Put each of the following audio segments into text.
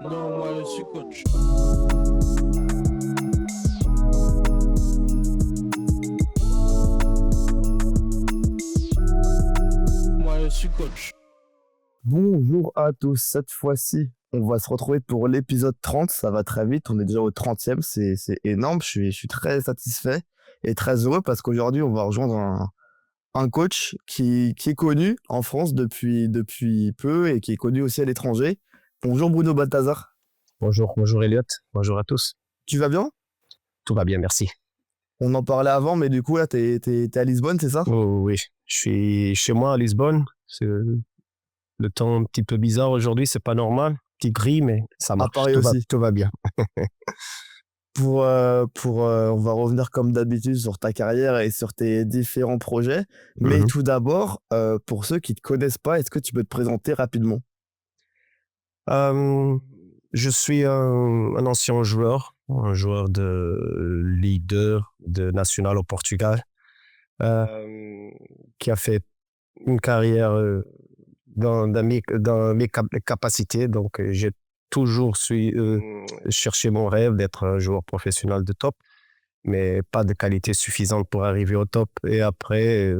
Non, moi je suis coach. Moi je suis coach. Bonjour à tous, cette fois-ci, on va se retrouver pour l'épisode 30, ça va très vite, on est déjà au 30e, c'est énorme, je suis très satisfait et très heureux parce qu'aujourd'hui, on va rejoindre un coach qui est connu en France depuis peu et qui est connu aussi à l'étranger. Bonjour Bruno Balthazar. Bonjour Elliot, bonjour à tous. Tu vas bien? Tout va bien, merci. On en parlait avant, mais du coup, là, t'es à Lisbonne, c'est ça? Oh, oui, je suis chez moi à Lisbonne. C'est le temps un petit peu bizarre aujourd'hui, c'est pas normal. Petit gris, mais ça À marche. Paris aussi. Tout va bien. On va revenir comme d'habitude sur ta carrière et sur tes différents projets. Mais tout d'abord, pour ceux qui ne te connaissent pas, est-ce que tu peux te présenter rapidement? Je suis un ancien joueur, un joueur de Ligue 2, de Nacional au Portugal, qui a fait une carrière dans mes capacités. Donc, j'ai toujours cherché mon rêve d'être un joueur professionnel de top, mais pas de qualité suffisante pour arriver au top. Et après,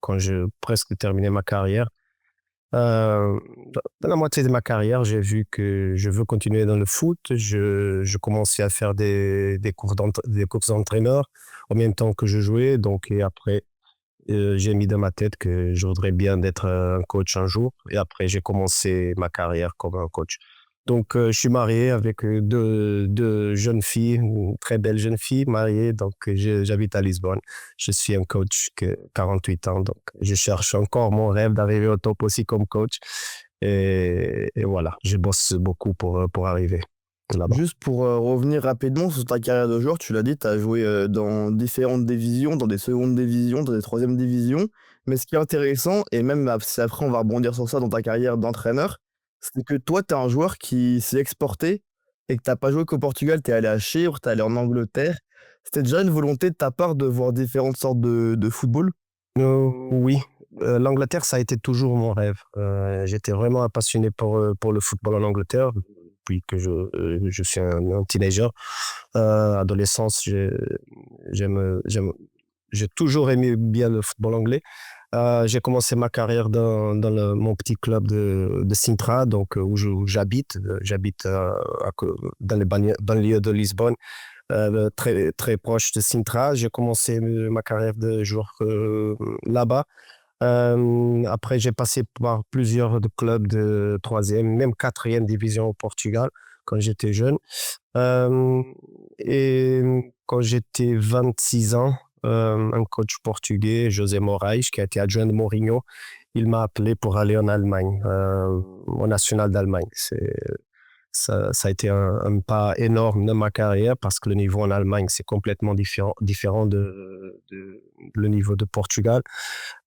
quand j'ai presque terminé ma carrière, dans la moitié de ma carrière, j'ai vu que je veux continuer dans le foot. Je commençais à faire des cours d'entraîneur en même temps que je jouais. Donc, et après, j'ai mis dans ma tête que je voudrais bien être un coach un jour. Et après, j'ai commencé ma carrière comme un coach. Donc, je suis marié avec deux jeunes filles, une très belle jeune fille mariée. Donc, j'habite à Lisbonne. Je suis un coach que 48 ans. Donc, je cherche encore mon rêve d'arriver au top aussi comme coach. Et voilà, je bosse beaucoup pour arriver là-bas. Juste pour revenir rapidement sur ta carrière de joueur, tu l'as dit, tu as joué dans différentes divisions, dans des secondes divisions, dans des troisièmes divisions. Mais ce qui est intéressant, et même si après on va rebondir sur ça dans ta carrière d'entraîneur, c'est que toi, tu es un joueur qui s'est exporté et que tu n'as pas joué qu'au Portugal, tu es allé à Chypre, tu es allé en Angleterre. C'était déjà une volonté de ta part de voir différentes sortes de football? Oui, l'Angleterre, ça a été toujours mon rêve. J'étais vraiment passionné pour le football en Angleterre depuis que je suis un teenager. Adolescence, j'ai toujours aimé bien le football anglais. J'ai commencé ma carrière dans mon petit club de Sintra, donc où j'habite. J'habite dans les banlieues de Lisbonne, très, très proche de Sintra. J'ai commencé ma carrière de joueur là-bas. Après, j'ai passé par plusieurs clubs de troisième, même quatrième division au Portugal quand j'étais jeune. Et quand j'étais 26 ans, un coach portugais, José Moraes, qui a été adjoint de Mourinho, il m'a appelé pour aller en Allemagne, au National d'Allemagne. Ça a été un pas énorme dans ma carrière parce que le niveau en Allemagne, c'est complètement différent de le niveau de Portugal.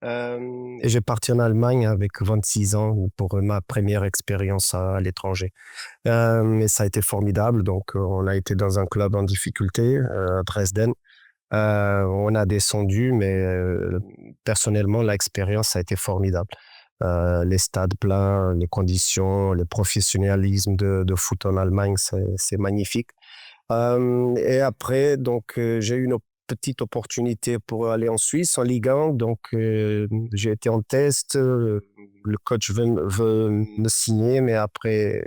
Et j'ai parti en Allemagne avec 26 ans pour ma première expérience à l'étranger. Et ça a été formidable. Donc, on a été dans un club en difficulté, à Dresden. On a descendu, mais personnellement, l'expérience a été formidable. Les stades pleins, les conditions, le professionnalisme de foot en Allemagne, c'est magnifique. Et après, donc, j'ai eu une petite opportunité pour aller en Suisse, en Ligue 1. Donc, j'ai été en test. Le coach veut me signer, mais après,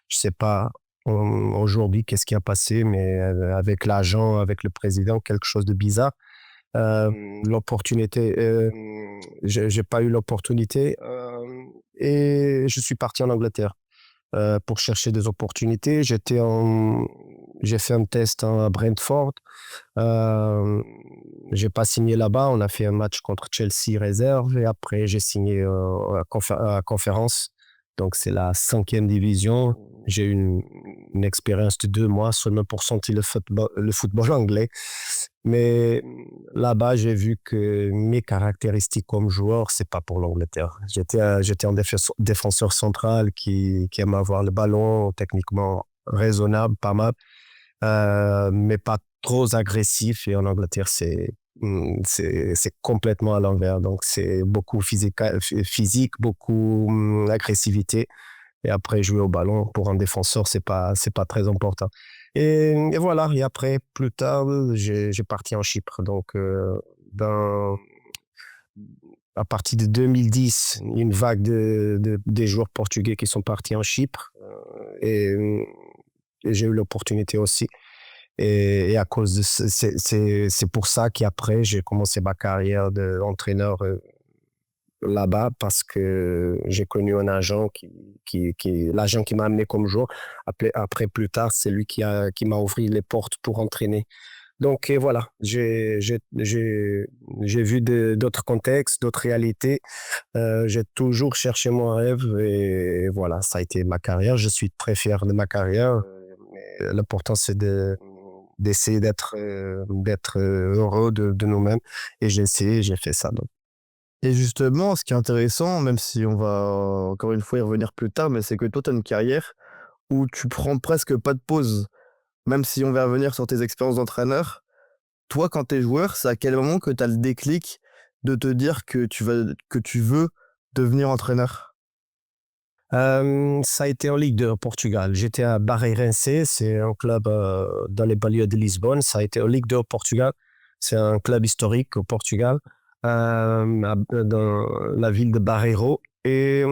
je sais pas aujourd'hui qu'est-ce qui a passé, mais avec l'agent, avec le président, quelque chose de bizarre. L'opportunité, j'ai pas eu l'opportunité et je suis parti en Angleterre pour chercher des opportunités. J'ai fait un test à Brentford. J'ai pas signé là-bas. On a fait un match contre Chelsea réserve et après j'ai signé à Conférence. Donc c'est la 5e division. J'ai eu une expérience de 2 mois seulement pour sentir le football anglais. Mais là-bas, j'ai vu que mes caractéristiques comme joueur, c'est pas pour l'Angleterre. J'étais un défenseur central qui aime avoir le ballon, techniquement raisonnable, pas mal, mais pas trop agressif. Et en Angleterre, c'est complètement à l'envers. Donc, c'est beaucoup physique, beaucoup agressivité. Et après, jouer au ballon pour un défenseur, c'est pas très important. Et voilà. Et après, plus tard, j'ai parti en Chypre. Donc, dans, à partir de 2010, une vague des joueurs portugais qui sont partis en Chypre. Et j'ai eu l'opportunité aussi. Et à cause de c'est pour ça qu'après, j'ai commencé ma carrière d'entraîneur là-bas parce que j'ai connu un agent l'agent qui m'a amené comme joueur. Après, plus tard, c'est lui qui m'a ouvert les portes pour entraîner. Donc, et voilà, j'ai vu d'autres contextes, d'autres réalités. J'ai toujours cherché mon rêve et voilà, ça a été ma carrière. Je suis très fier de ma carrière. Mais l'important, c'est d'essayer d'être heureux de nous-mêmes. Et j'ai essayé, j'ai fait ça. Donc. Et justement, ce qui est intéressant, même si on va encore une fois y revenir plus tard, mais c'est que toi, tu as une carrière où tu prends presque pas de pause. Même si on va revenir sur tes expériences d'entraîneur, toi, quand tu es joueur, c'est à quel moment que tu as le déclic de te dire que que tu veux devenir entraîneur? Ça a été en Ligue 2 au Portugal. J'étais à Barreirense, c'est un club dans les banlieues de Lisbonne. Ça a été en Ligue 2 au Portugal. C'est un club historique au Portugal, dans la ville de Barreiro. Et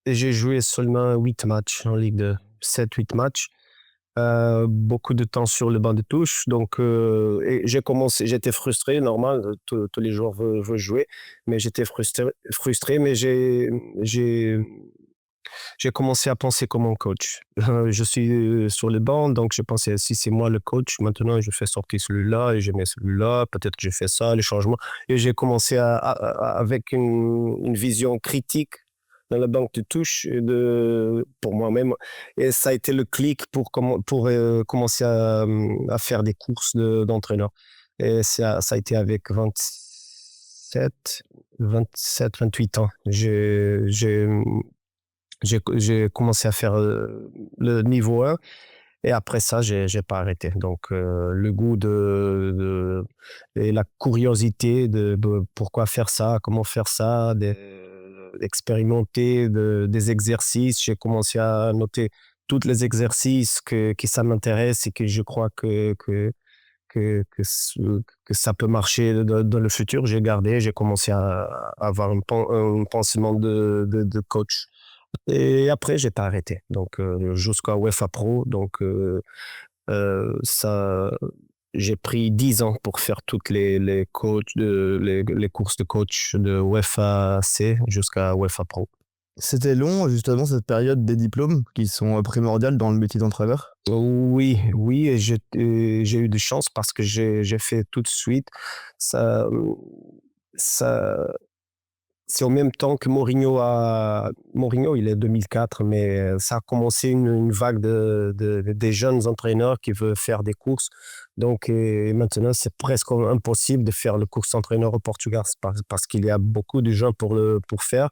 j'ai joué seulement 8 matchs en Ligue 2, 7-8 matchs. Beaucoup de temps sur le banc de touche. Donc, et j'étais frustré, normal, tous les joueurs veulent jouer, mais j'étais frustré, mais j'ai commencé à penser comme un coach. Je suis sur le banc, donc je pensais, si c'est moi le coach, maintenant je fais sortir celui-là et je mets celui-là, peut-être que je fais ça, les changements. Et j'ai commencé avec une vision critique dans la banque de touche pour moi-même. Et ça a été le clic pour commencer à faire des courses d'entraîneur. Et ça a été avec 28 ans. J'ai commencé à faire le niveau 1 et après ça, j'ai pas arrêté. Donc, le goût et la curiosité de pourquoi faire ça, comment faire ça, d'expérimenter des exercices. J'ai commencé à noter tous les exercices qui ça m'intéresse et que je crois que ça peut marcher dans le futur. J'ai commencé à avoir un pensement de coach. Et après, j'ai pas arrêté. Donc, jusqu'à UEFA Pro. Donc, ça, j'ai pris 10 ans pour faire toutes les les courses de coach de UEFA C jusqu'à UEFA Pro. C'était long, justement, cette période des diplômes qui sont primordiales dans le métier d'entraîneur? Oui, oui, et j'ai eu de chance parce que j'ai fait tout de suite. Ça, ça, c'est au même temps que Mourinho, il est 2004, mais ça a commencé une vague des jeunes entraîneurs qui veulent faire des courses. Donc, et maintenant, c'est presque impossible de faire le course entraîneur au Portugal parce qu'il y a beaucoup de gens pour faire.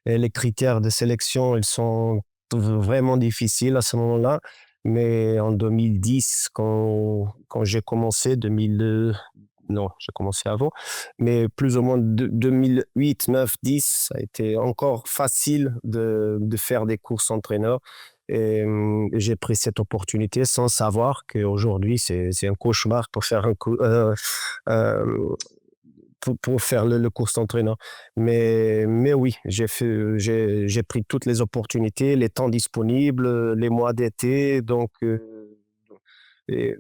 Et les critères de sélection, ils sont vraiment difficiles à ce moment-là. Mais en 2010, quand j'ai commencé, 2002, non, j'ai commencé avant, mais plus ou moins 2008, 9, 10, ça a été encore facile de faire des courses entraîneurs. Et j'ai pris cette opportunité sans savoir qu'aujourd'hui, c'est un cauchemar pour faire euh, pour faire le course d'entraîneur. Mais oui, j'ai pris toutes les opportunités, les temps disponibles, les mois d'été. Donc, et,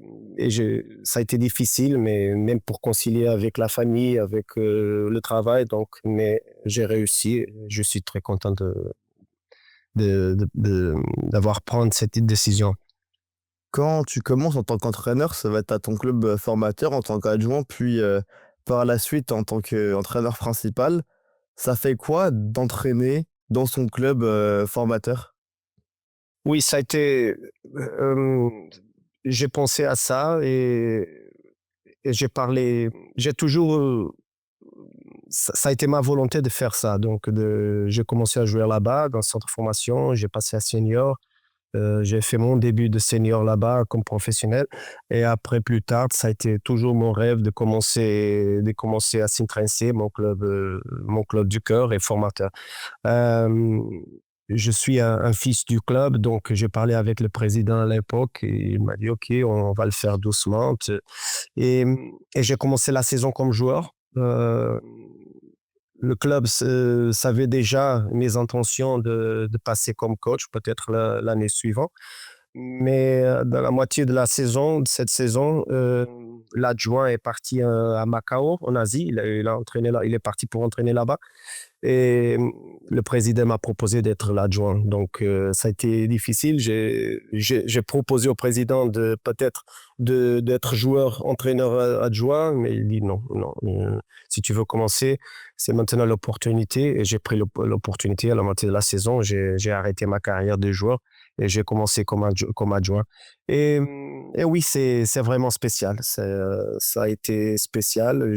ça a été difficile, mais même pour concilier avec la famille, avec le travail. Donc, mais j'ai réussi. Je suis très content d'avoir pris cette décision. Quand tu commences en tant qu'entraîneur, ça va être à ton club formateur en tant qu'adjoint, puis par la suite en tant qu'entraîneur principal. Ça fait quoi d'entraîner dans son club formateur? Oui, ça a été. J'ai pensé à ça et j'ai parlé. J'ai toujours. Ça a été ma volonté de faire ça. Donc, j'ai commencé à jouer là-bas, dans le centre de formation. J'ai passé à senior. J'ai fait mon début de senior là-bas comme professionnel. Et après, plus tard, ça a été toujours mon rêve de commencer à Sintrense, mon club du cœur et formateur. Euh, je suis un fils du club, donc j'ai parlé avec le président à l'époque et il m'a dit, OK, on va le faire doucement. Et, et j'ai commencé la saison comme joueur. Le club savait déjà mes intentions de passer comme coach, peut-être l'année suivante. Mais dans la moitié de la saison, de cette saison, l'adjoint est parti à Macao, en Asie. Il a entraîné là, il est parti pour entraîner là-bas. Et le président m'a proposé d'être l'adjoint. Donc, ça a été difficile. J'ai proposé au président de peut-être d'être joueur, entraîneur adjoint, mais il dit non, non. Si tu veux commencer, c'est maintenant l'opportunité. Et j'ai pris l'opportunité à la moitié de la saison. J'ai arrêté ma carrière de joueur et j'ai commencé comme adjoint. Et, et oui, c'est vraiment spécial. Ça a été spécial.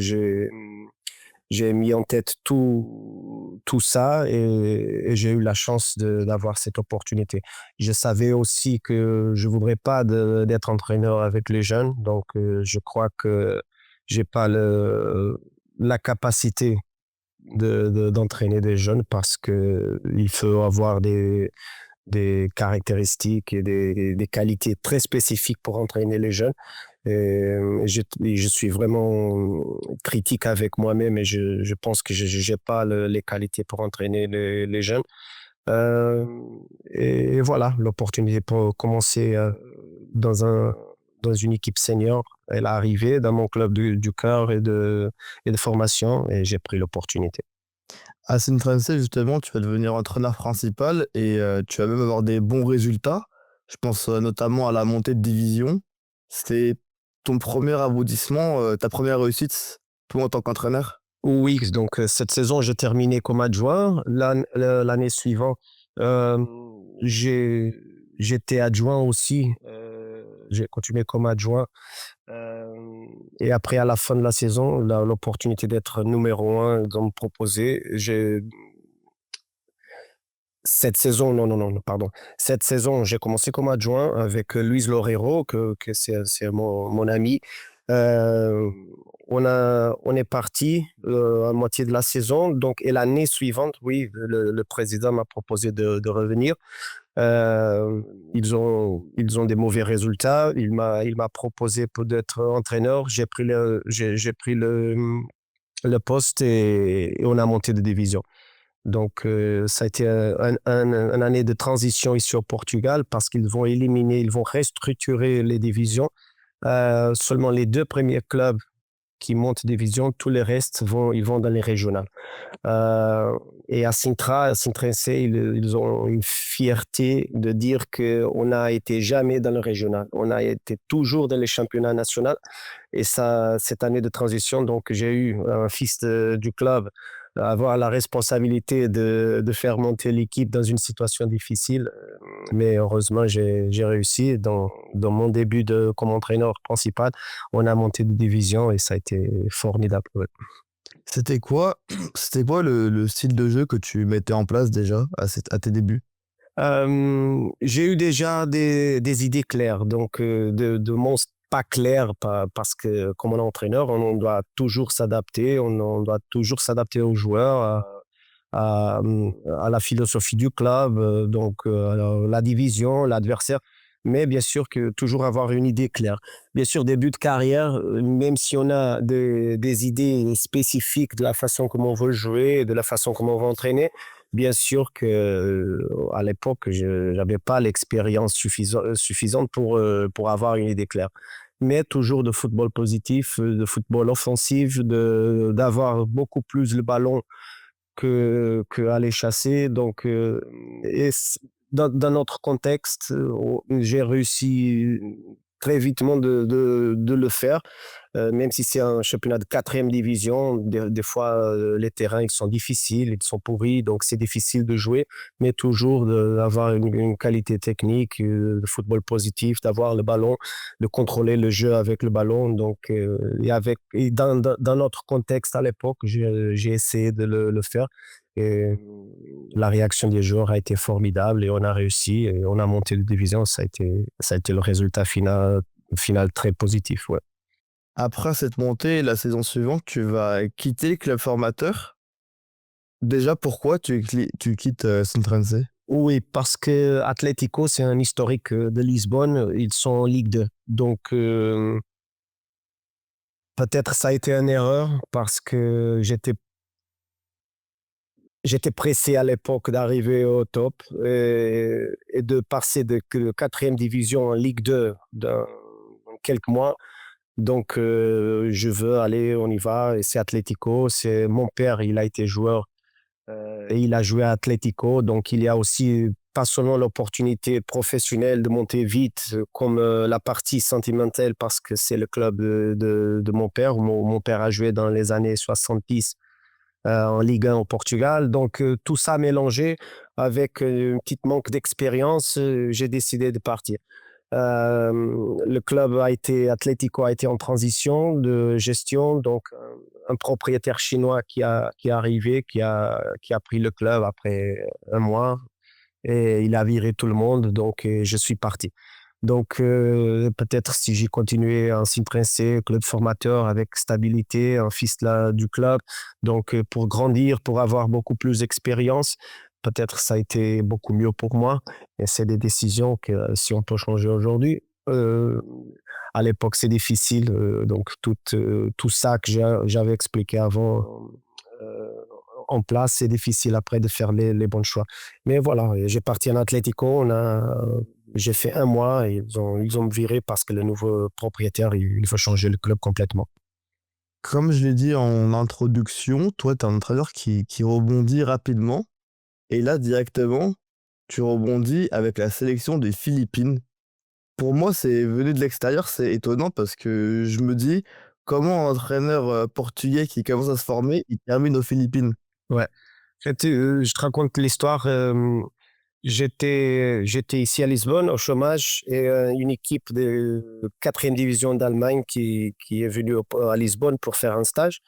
J'ai mis en tête tout ça et j'ai eu la chance d'avoir cette opportunité. Je savais aussi que je voudrais pas d'être entraîneur avec les jeunes, donc je crois que j'ai pas la capacité d'entraîner des jeunes parce que il faut avoir des caractéristiques et des qualités très spécifiques pour entraîner les jeunes. Je suis vraiment critique avec moi-même et je pense que je n'ai pas les qualités pour entraîner les jeunes. Euh, et voilà, l'opportunité pour commencer dans une équipe senior, elle est arrivée dans mon club du cœur et de formation et j'ai pris l'opportunité. À Sintrense, justement, tu vas devenir entraîneur principal et tu vas même avoir des bons résultats. Je pense notamment à la montée de division. C'était ton premier aboutissement, ta première réussite, toi en tant qu'entraîneur? Oui, donc cette saison, j'ai terminé comme adjoint. L'année suivante, euh, j'ai, j'étais adjoint aussi. J'ai continué comme adjoint. Et après, à la fin de la saison, l'opportunité d'être numéro un, ils ont me proposé. Cette saison, non, pardon. Cette saison, j'ai commencé comme adjoint avec Luis Lorero, que c'est mon ami. Euh, on est parti à moitié de la saison. Donc, et l'année suivante, oui, le président m'a proposé de revenir. Euh, ils ont des mauvais résultats. Il m'a proposé d'être entraîneur. J'ai pris le poste et on a monté de division. Donc, ça a été une année de transition ici au Portugal parce qu'ils vont ils vont restructurer les divisions. Seulement les deux premiers clubs qui montent division, tous les restes ils vont dans les régionales. Et à Sintrense, ils ont une fierté de dire qu'on n'a été jamais dans le régional. On a été toujours dans les championnats nationaux. Et ça, cette année de transition, donc j'ai eu un fils du club avoir la responsabilité de faire monter l'équipe dans une situation difficile. Mais heureusement, j'ai réussi. Dans mon début comme entraîneur principal, on a monté de division et ça a été formidable. Ouais. C'était quoi, c'était quoi le style de jeu que tu mettais en place déjà à tes débuts? J'ai eu déjà des idées claires, donc de mon pas clair parce que comme on est entraîneur, on doit toujours s'adapter, on doit toujours s'adapter aux joueurs, à, à la philosophie du club, donc la division, l'adversaire, mais bien sûr que toujours avoir une idée claire. Bien sûr, début de carrière, même si on a des idées spécifiques de la façon comment on veut jouer, de la façon comment on va entraîner, bien sûr que à l'époque, je n'avais pas l'expérience suffisante pour avoir une idée claire. Mais toujours de football positif, de football offensif, d'avoir beaucoup plus le ballon que aller chasser. Donc, dans notre contexte, j'ai réussi très vitement de le faire, même si c'est un championnat de 4e division. Des fois, les terrains ils sont difficiles, ils sont pourris, donc c'est difficile de jouer, mais toujours d'avoir une qualité technique, de football positif, d'avoir le ballon, de contrôler le jeu avec le ballon. Donc, et dans notre contexte à l'époque, j'ai essayé de le faire. Et la réaction des joueurs a été formidable et on a réussi et on a monté de division. Ça a été le résultat final très positif. Ouais. Après cette montée, la saison suivante, tu vas quitter le club formateur. Déjà, pourquoi tu quittes Sintrense? Oui, parce que Atlético, c'est un historique de Lisbonne. Ils sont en Ligue 2. Donc, peut-être ça a été une erreur parce que j'étais pressé à l'époque d'arriver au top et de passer de quatrième division en Ligue 2 dans quelques mois. Donc, je veux aller, on y va. Et c'est Atlético. C'est mon père, il a été joueur et il a joué à Atlético. Donc, il y a aussi pas seulement l'opportunité professionnelle de monter vite, comme la partie sentimentale, parce que c'est le club de mon père. Mon père a joué dans les années 70 en Ligue 1 au Portugal. Donc, tout ça mélangé avec une petite manque d'expérience, j'ai décidé de partir. Le club Atlético a été en transition de gestion, donc un propriétaire chinois qui est arrivé, qui a pris le club après un mois et il a viré tout le monde, donc je suis parti. Donc peut-être si j'ai continué en Citrensé, club formateur avec stabilité, un fils du club, donc pour grandir, pour avoir beaucoup plus d'expérience, peut-être ça a été beaucoup mieux pour moi. Et c'est des décisions que si on peut changer aujourd'hui. À l'époque, c'est difficile. Donc, tout ça que j'avais expliqué avant euh, en place, c'est difficile après de faire les bons choix. Mais voilà, j'ai parti en Atlético. J'ai fait un mois et ils ont viré parce que le nouveau propriétaire, il veut changer le club complètement. Comme je l'ai dit en introduction, toi, tu es un entraîneur qui rebondit rapidement. Et là, directement, tu rebondis avec la sélection des Philippines. Pour moi, c'est venu de l'extérieur, c'est étonnant parce que je me dis comment un entraîneur portugais qui commence à se former, il termine aux Philippines. Ouais. Je te raconte l'histoire. J'étais ici à Lisbonne au chômage et une équipe de quatrième division d'Allemagne qui est venue à Lisbonne pour faire un stage.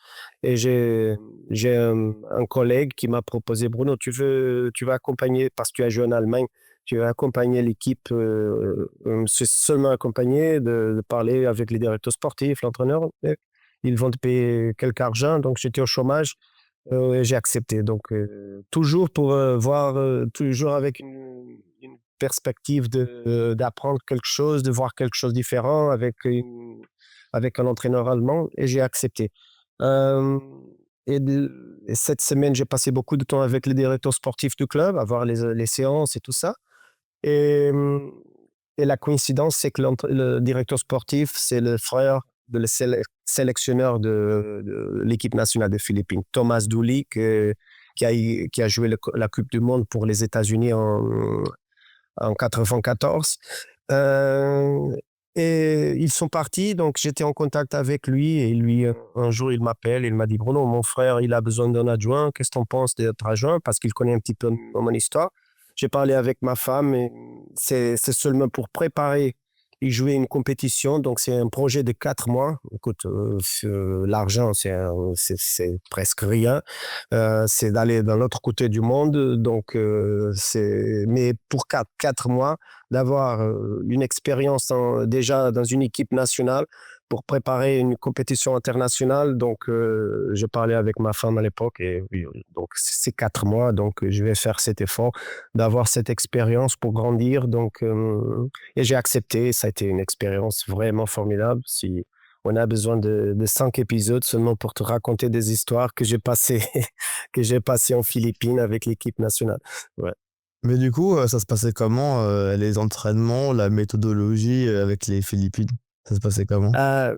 Et j'ai un collègue qui m'a proposé, Bruno, tu vas accompagner, parce que tu as joué en Allemagne, tu vas accompagner l'équipe, c'est seulement accompagner, de parler avec les directeurs sportifs, l'entraîneur. Et ils vont te payer quelque argent. Donc j'étais au chômage. J'ai accepté. Donc, toujours pour voir, toujours avec une perspective d'apprendre quelque chose, de voir quelque chose de différent avec un entraîneur allemand, et j'ai accepté. Euh, et cette semaine, j'ai passé beaucoup de temps avec le directeur sportif du club, à voir les séances et tout ça. Et, euh, et la coïncidence, c'est que le directeur sportif, c'est le frère de le sélectionneur de l'équipe nationale des Philippines, Thomas Douli, qui a joué la Coupe du Monde pour les États-Unis en 94. Euh, et ils sont partis, donc j'étais en contact avec lui. Et lui, un jour, il m'appelle, il m'a dit, Bruno, mon frère, il a besoin d'un adjoint. Qu'est-ce que tu en penses d'être adjoint? Parce qu'il connaît un petit peu mon histoire. J'ai parlé avec ma femme et c'est seulement pour préparer et jouer une compétition. Donc, c'est un projet de 4 mois. Écoute, l'argent, c'est presque rien. C'est d'aller dans l'autre côté du monde. Donc, mais pour 4 mois, d'avoir une expérience déjà dans une équipe nationale pour préparer une compétition internationale. Donc, je parlais avec ma femme à l'époque et oui, donc c'est 4 mois. Donc, je vais faire cet effort d'avoir cette expérience pour grandir. Donc, et j'ai accepté. Ça a été une expérience vraiment formidable. Si on a besoin de 5 épisodes seulement pour te raconter des histoires que j'ai passées, que j'ai passées en Philippines avec l'équipe nationale. Ouais. Mais du coup, ça se passait comment, les entraînements, la méthodologie avec les Philippines? Ça se passait comment? Euh,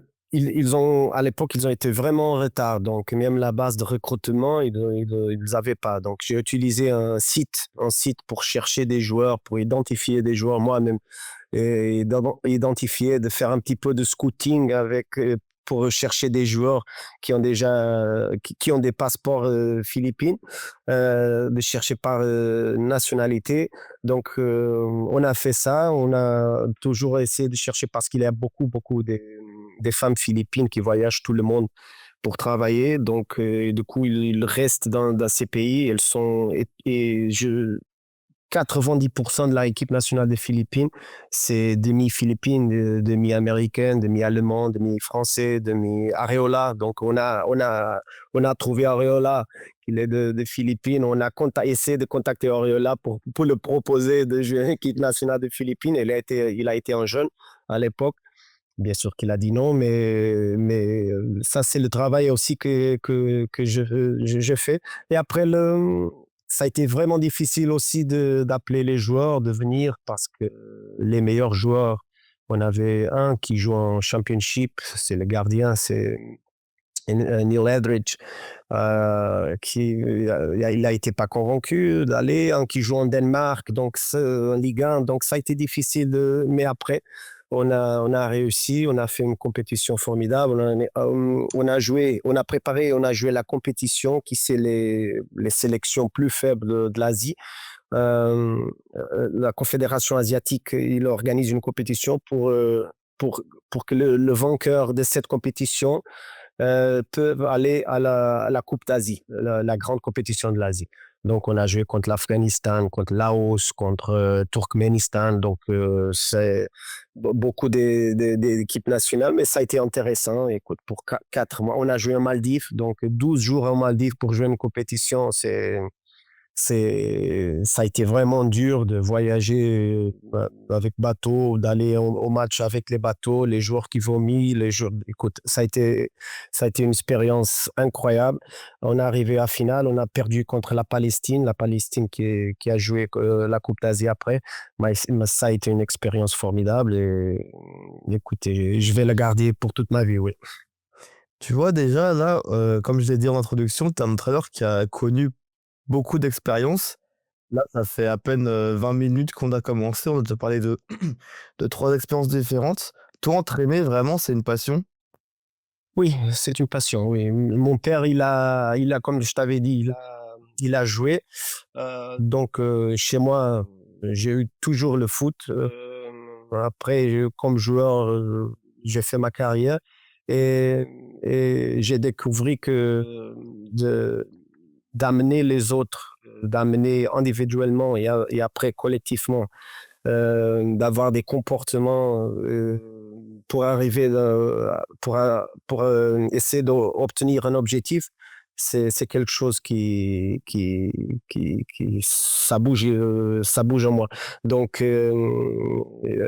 à l'époque, ils ont été vraiment en retard. Donc, même la base de recrutement, ils avaient pas. Donc, j'ai utilisé un site pour chercher des joueurs, pour identifier des joueurs moi-même et identifier, de faire un petit peu de scouting pour chercher des joueurs qui ont des passeports philippines, de chercher par nationalité. Donc, on a fait ça. On a toujours essayé de chercher parce qu'il y a beaucoup des femmes philippines qui voyagent tout le monde pour travailler. Donc, du coup, ils restent dans ces pays. Elles sont, et 90% de l'équipe nationale des Philippines, c'est demi-philippines, demi-américaines, demi-allemands, demi-français, demi-Areola. Donc, on a trouvé Areola, il est de Philippines. On a essayé de contacter Areola pour le proposer de jouer l'équipe nationale des Philippines. Il a été un jeune à l'époque. Bien sûr qu'il a dit non, mais ça, c'est le travail aussi que je fais. Et après, ça a été vraiment difficile aussi d'appeler les joueurs de venir parce que les meilleurs joueurs, on avait un qui joue en championship, c'est le gardien, c'est Neil Edridge, il a été pas convaincu d'aller, un qui joue en Danemark, donc en Ligue 1, donc ça a été difficile mais après, on a réussi, on a fait une compétition formidable, on a joué, on a préparé, on a joué la compétition qui c'est les sélections plus faibles de l'Asie. La Confédération asiatique, il organise une compétition pour que le vainqueur de cette compétition peuvent aller à la Coupe d'Asie, la grande compétition de l'Asie. Donc, on a joué contre l'Afghanistan, contre Laos, contre Turkménistan. Donc, c'est beaucoup d'équipes nationales, mais ça a été intéressant. Écoute, pour 4 mois, on a joué en Maldives. Donc, 12 jours en Maldives pour jouer une compétition, ça a été vraiment dur de voyager avec bateau, d'aller au match avec les bateaux, les joueurs qui vomissent, écoute, ça a été une expérience incroyable. On est arrivé à finale, on a perdu contre la Palestine qui a joué la Coupe d'Asie après. Mais ça a été une expérience formidable et écoutez, je vais la garder pour toute ma vie, oui. Tu vois, déjà, là, comme je l'ai dit en introduction, tu es un entraîneur qui a connu beaucoup d'expérience. Là, ça fait à peine 20 minutes qu'on a commencé. On a déjà parlé de 3 expériences différentes. Toi, entraîner, vraiment, c'est une passion? Oui, c'est une passion, oui. Mon père, il a, comme je t'avais dit, il a joué. Donc, chez moi, j'ai eu toujours le foot. Après, comme joueur, j'ai fait ma carrière et, et j'ai découvert que d'amener les autres, d'amener individuellement et après collectivement, d'avoir des comportements pour arriver pour essayer d'obtenir un objectif, c'est quelque chose ça bouge en moi. Donc et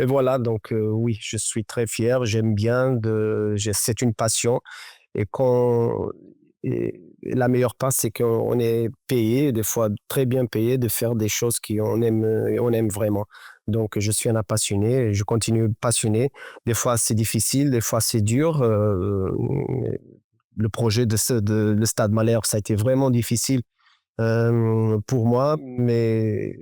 voilà, donc oui, je suis très fier, j'aime bien c'est une passion et la meilleure part, c'est qu'on est payé, des fois très bien payé, de faire des choses qu'on aime, et on aime vraiment. Donc, je suis un passionné et je continue passionné. Des fois, c'est difficile, des fois, c'est dur. Le projet le Stade Malherbe, ça a été vraiment difficile pour moi, mais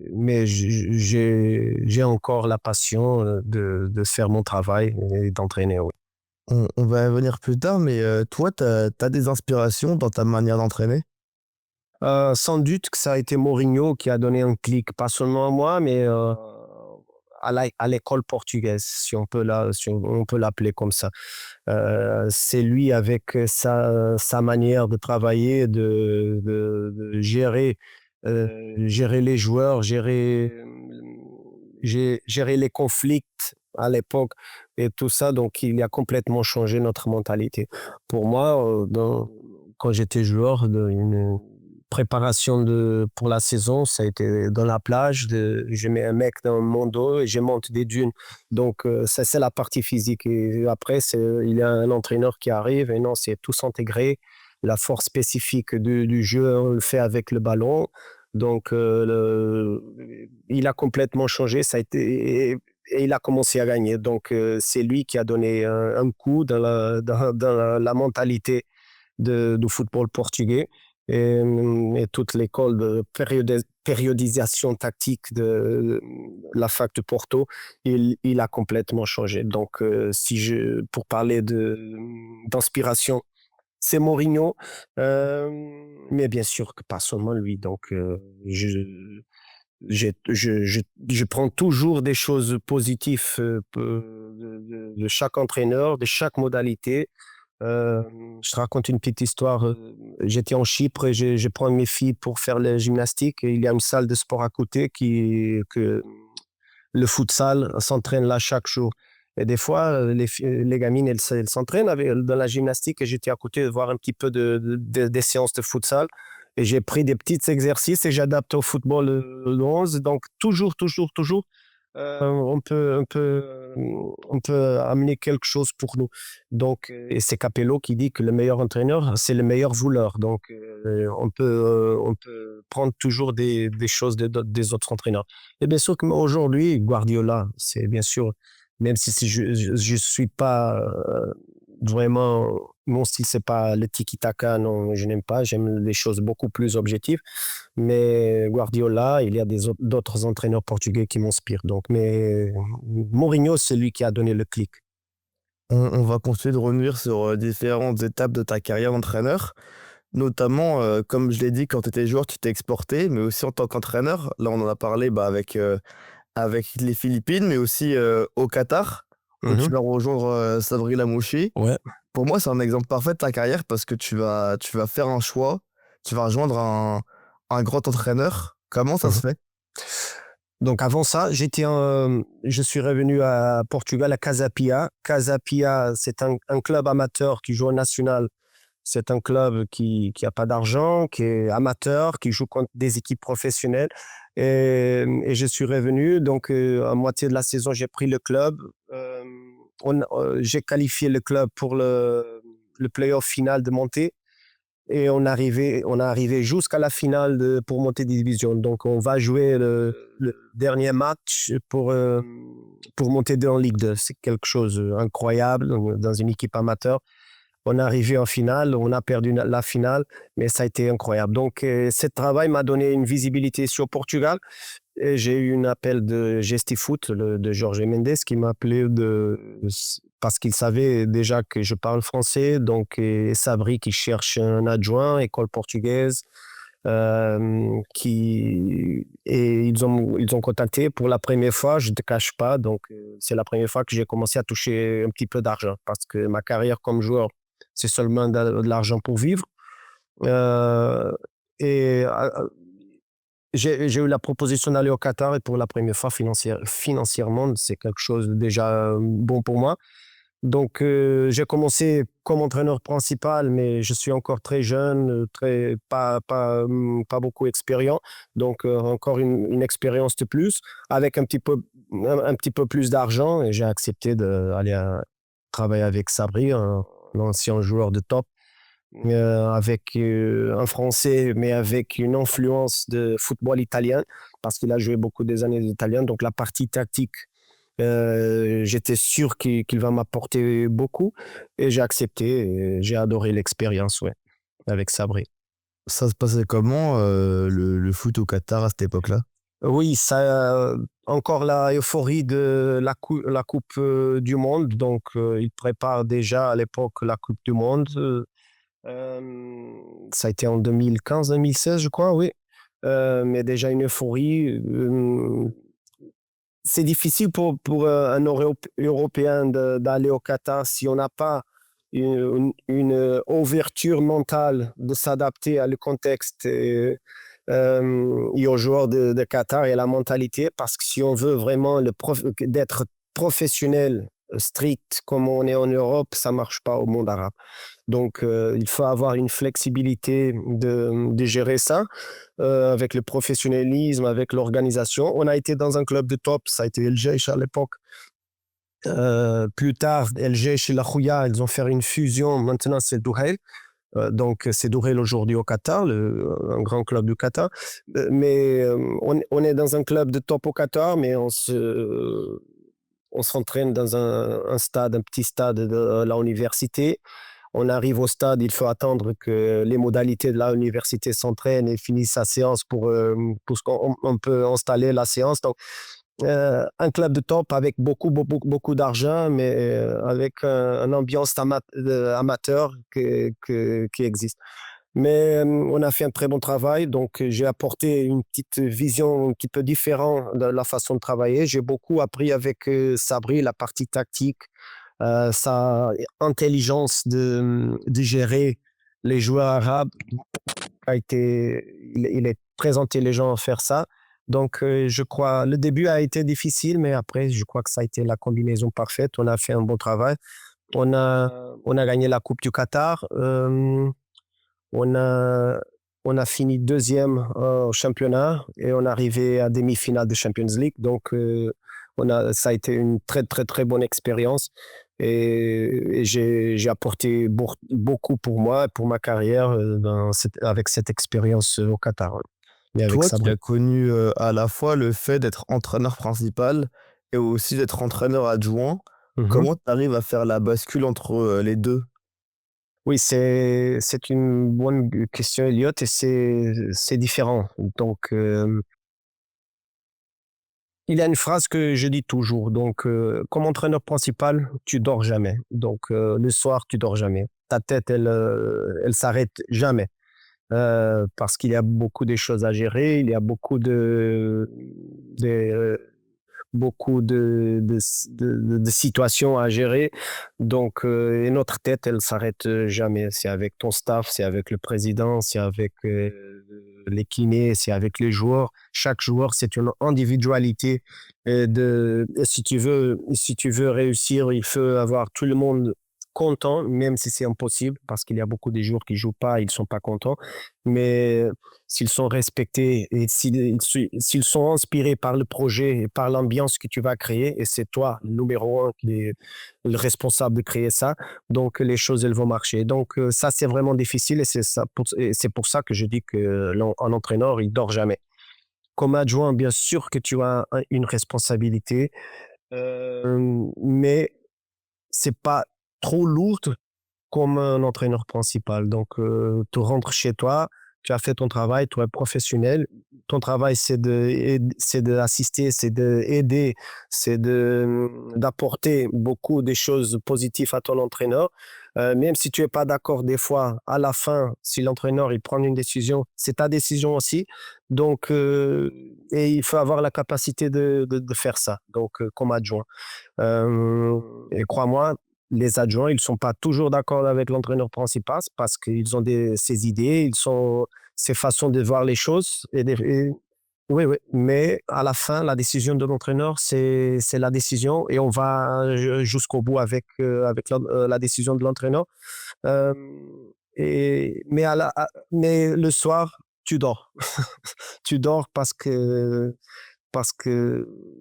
j'ai encore la passion de faire mon travail et d'entraîner. Oui. On va y revenir plus tard, mais toi, tu as des inspirations dans ta manière d'entraîner? Sans doute que ça a été Mourinho qui a donné un clic, pas seulement à moi, mais à l'école portugaise, si on peut l'appeler comme ça. C'est lui avec sa manière de travailler, de gérer les joueurs, gérer les conflits à l'époque et tout ça. Donc, il a complètement changé notre mentalité. Pour moi, quand j'étais joueur, une préparation pour la saison, ça a été dans la plage, je mets un mec dans mon dos et je monte des dunes. Donc, ça, c'est la partie physique. Et après, il y a un entraîneur qui arrive et non, c'est tout s'intégrer. La force spécifique du jeu, on le fait avec le ballon. Donc, il a complètement changé. Ça a été, et il a commencé à gagner. Donc, c'est lui qui a donné un coup dans la mentalité du football portugais. Et toute l'école de périodisation tactique de la fac de Porto, il a complètement changé. Donc, pour parler d'inspiration, c'est Mourinho, mais bien sûr que pas seulement lui. Donc, je prends toujours des choses positives de chaque entraîneur, de chaque modalité. Je te raconte une petite histoire. J'étais en Chypre et je prends mes filles pour faire la gymnastique. Et il y a une salle de sport à côté que le futsal s'entraîne là chaque jour. Et des fois, les gamines, elles s'entraînent dans la gymnastique et j'étais à côté de voir un petit peu des séances de futsal. Et j'ai pris des petits exercices et j'adapte au football le 11. Donc, toujours, on peut amener quelque chose pour nous. Donc, et c'est Capello qui dit que le meilleur entraîneur, c'est le meilleur vouleur. Donc, on peut prendre toujours des choses des autres entraîneurs. Et bien sûr qu'aujourd'hui, Guardiola, c'est bien sûr, même si je suis pas vraiment, mon style, c'est pas le tiki-taka, non, je n'aime pas, j'aime les choses beaucoup plus objectives. Mais Guardiola, il y a d'autres entraîneurs portugais qui m'inspirent. Donc, mais Mourinho, c'est lui qui a donné le clic. On va continuer de revenir sur différentes étapes de ta carrière d'entraîneur, notamment, comme je l'ai dit, quand tu étais joueur, tu t'es exporté, mais aussi en tant qu'entraîneur. Là, on en a parlé avec les Philippines, mais aussi au Qatar, où tu Mhm. vas rejoindre Sabri Lamouchi. Ouais. Pour moi, c'est un exemple parfait de ta carrière parce que tu vas faire un choix, tu vas rejoindre un grand entraîneur. Comment ça se Mhm. fait? Donc avant ça, je suis revenu à Portugal, à Casa Pia. Casa Pia, c'est un club amateur qui joue au national. C'est un club qui a pas d'argent, qui est amateur, qui joue contre des équipes professionnelles. Et je suis revenu. Donc, à moitié de la saison, j'ai pris le club. Euh, j'ai qualifié le club pour le play-off final de montée. Et on a arrivé jusqu'à la finale pour monter des divisions. Donc, on va jouer le dernier match pour monter en Ligue 2. C'est quelque chose d'incroyable dans une équipe amateur. On est arrivé en finale, on a perdu la finale, mais ça a été incroyable. Donc, ce travail m'a donné une visibilité sur Portugal. Et j'ai eu un appel de Gestifoot, de Jorge Mendes, qui m'a appelé parce qu'il savait déjà que je parle français. Donc, et Sabri qui cherche un adjoint, école portugaise. Et ils ont contacté pour la première fois, je ne te cache pas. Donc, c'est la première fois que j'ai commencé à toucher un petit peu d'argent parce que ma carrière comme joueur, c'est seulement de l'argent pour vivre. Euh, et j'ai eu la proposition d'aller au Qatar et pour la première fois financièrement, c'est quelque chose de déjà bon pour moi. Donc, j'ai commencé comme entraîneur principal, mais je suis encore très jeune, pas beaucoup expérience. Donc, encore une expérience de plus, avec un petit peu plus d'argent. Et j'ai accepté d'aller travailler avec Sabri, un ancien joueur de top, avec un Français, mais avec une influence de football italien, parce qu'il a joué beaucoup des années d'italien. Donc, la partie tactique, j'étais sûr qu'il va m'apporter beaucoup et j'ai accepté et j'ai adoré l'expérience, ouais, avec Sabri. Ça se passait comment le foot au Qatar à cette époque-là? Oui, ça, encore la euphorie de la Coupe du Monde. Donc, il prépare déjà à l'époque la Coupe du Monde. Ça a été en 2015-2016, je crois, oui. Mais déjà une euphorie. C'est difficile pour un Européen d'aller au Qatar si on n'a pas une ouverture mentale de s'adapter à le contexte et aux joueurs de Qatar et à la mentalité. Parce que si on veut vraiment d'être professionnel, strict, comme on est en Europe, ça ne marche pas au monde arabe. Donc, il faut avoir une flexibilité de gérer ça avec le professionnalisme, avec l'organisation. On a été dans un club de top, ça a été El Jaish à l'époque. Plus tard, El Jaish et la Khouya, ils ont fait une fusion. Maintenant, c'est Douhail. Donc, c'est Douhail aujourd'hui au Qatar, un grand club du Qatar. Mais on est dans un club de top au Qatar, mais on s'entraîne dans un petit stade de la université. On arrive au stade, il faut attendre que les modalités de l'université s'entraînent et finissent sa séance pour qu'on peut installer la séance. Donc, un club de top avec beaucoup d'argent, mais avec une ambiance amateur qui existe. Mais on a fait un très bon travail, donc j'ai apporté une petite vision un petit peu différente de la façon de travailler. J'ai beaucoup appris avec Sabri, la partie tactique, sa intelligence de gérer les joueurs arabes il est très intelligent à faire ça. Donc, je crois, le début a été difficile, mais après, je crois que ça a été la combinaison parfaite. On a fait un bon travail. On a gagné la Coupe du Qatar. On a, on a fini deuxième au championnat et on est arrivé à demi-finale de Champions League. Donc, ça a été une très, très, très bonne expérience. Et j'ai apporté beaucoup pour moi, pour ma carrière, avec cette expérience au Qatar. Ouais. Mais avec Toi ça, qui as connu à la fois le fait d'être entraîneur principal et aussi d'être entraîneur adjoint, Mhm. comment tu arrives à faire la bascule entre les deux? Oui, c'est une bonne question, Elliot, et c'est différent. Donc, il y a une phrase que je dis toujours. Donc, comme entraîneur principal, tu dors jamais. Donc, le soir, tu dors jamais. Ta tête, elle s'arrête jamais. Parce qu'il y a beaucoup de choses à gérer, il y a de, beaucoup de situations à gérer. Donc, et notre tête, elle s'arrête jamais. C'est avec ton staff, c'est avec le président, c'est avec les kinés, c'est avec les joueurs. Chaque joueur, c'est une individualité. Si tu veux réussir, il faut avoir tout le monde content, même si c'est impossible, parce qu'il y a beaucoup de joueurs qui jouent pas, ils sont pas contents. Mais s'ils sont respectés et s'ils sont inspirés par le projet et par l'ambiance que tu vas créer, et c'est toi, le numéro un, qui est le responsable de créer ça, donc les choses, elles vont marcher. Donc ça, c'est vraiment difficile et c'est pour ça que je dis qu'un entraîneur, il dort jamais. Comme adjoint, bien sûr que tu as une responsabilité, mais c'est pas trop lourd comme un entraîneur principal. Donc, tu rentres chez toi, tu as fait ton travail, tu es professionnel. Ton travail, c'est d'assister, c'est d'aider, d'apporter beaucoup de choses positives à ton entraîneur. Même si tu n'es pas d'accord des fois, à la fin, si l'entraîneur il prend une décision, c'est ta décision aussi. Donc, et il faut avoir la capacité de faire ça, donc comme adjoint. Et crois-moi, les adjoints, ils sont pas toujours d'accord avec l'entraîneur principal parce qu'ils ont ses idées, ses façons de voir les choses. Oui, oui. Mais à la fin, la décision de l'entraîneur, c'est la décision et on va jusqu'au bout avec la décision de l'entraîneur. Euh, mais le soir, tu dors. Tu dors parce que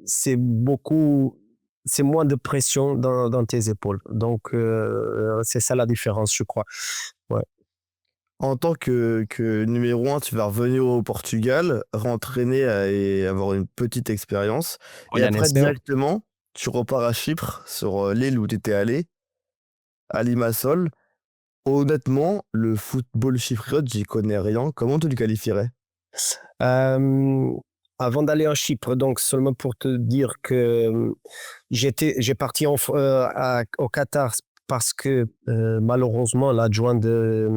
c'est beaucoup, c'est moins de pression dans tes épaules. Donc, c'est ça la différence, je crois. Ouais. En tant que numéro un, tu vas revenir au Portugal, rentraîner et avoir une petite expérience. Et Olha après, Nestor. directement, tu repars à Chypre, sur l'île où tu étais allé, à Limassol. Honnêtement, le football chypriote, j'y connais rien. Comment tu le qualifierais? Euh, Avant d'aller en Chypre, donc seulement pour te dire que j'ai parti au Qatar parce que malheureusement l'adjoint de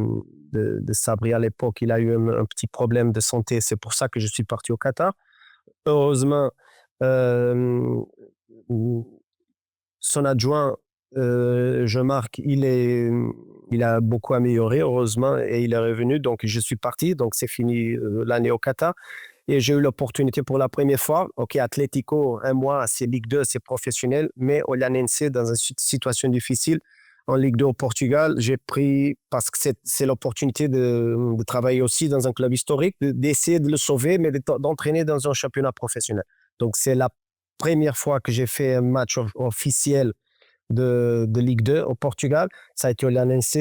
Sabri à l'époque, il a eu un petit problème de santé. C'est pour ça que je suis parti au Qatar. Heureusement, euh, son adjoint, Jean-Marc, il a beaucoup amélioré, heureusement, et il est revenu. Donc, je suis parti. Donc, c'est fini l'année au Qatar. Et j'ai eu l'opportunité pour la première fois. OK, Atlético, un mois, c'est Ligue 2, c'est professionnel. Mais Olhanense, dans une situation difficile, en Ligue 2 au Portugal, j'ai pris, parce que c'est l'opportunité de travailler aussi dans un club historique, d'essayer de le sauver, mais d'entraîner dans un championnat professionnel. Donc, c'est la première fois que j'ai fait un match officiel de Ligue 2 au Portugal. Ça a été Olhanense,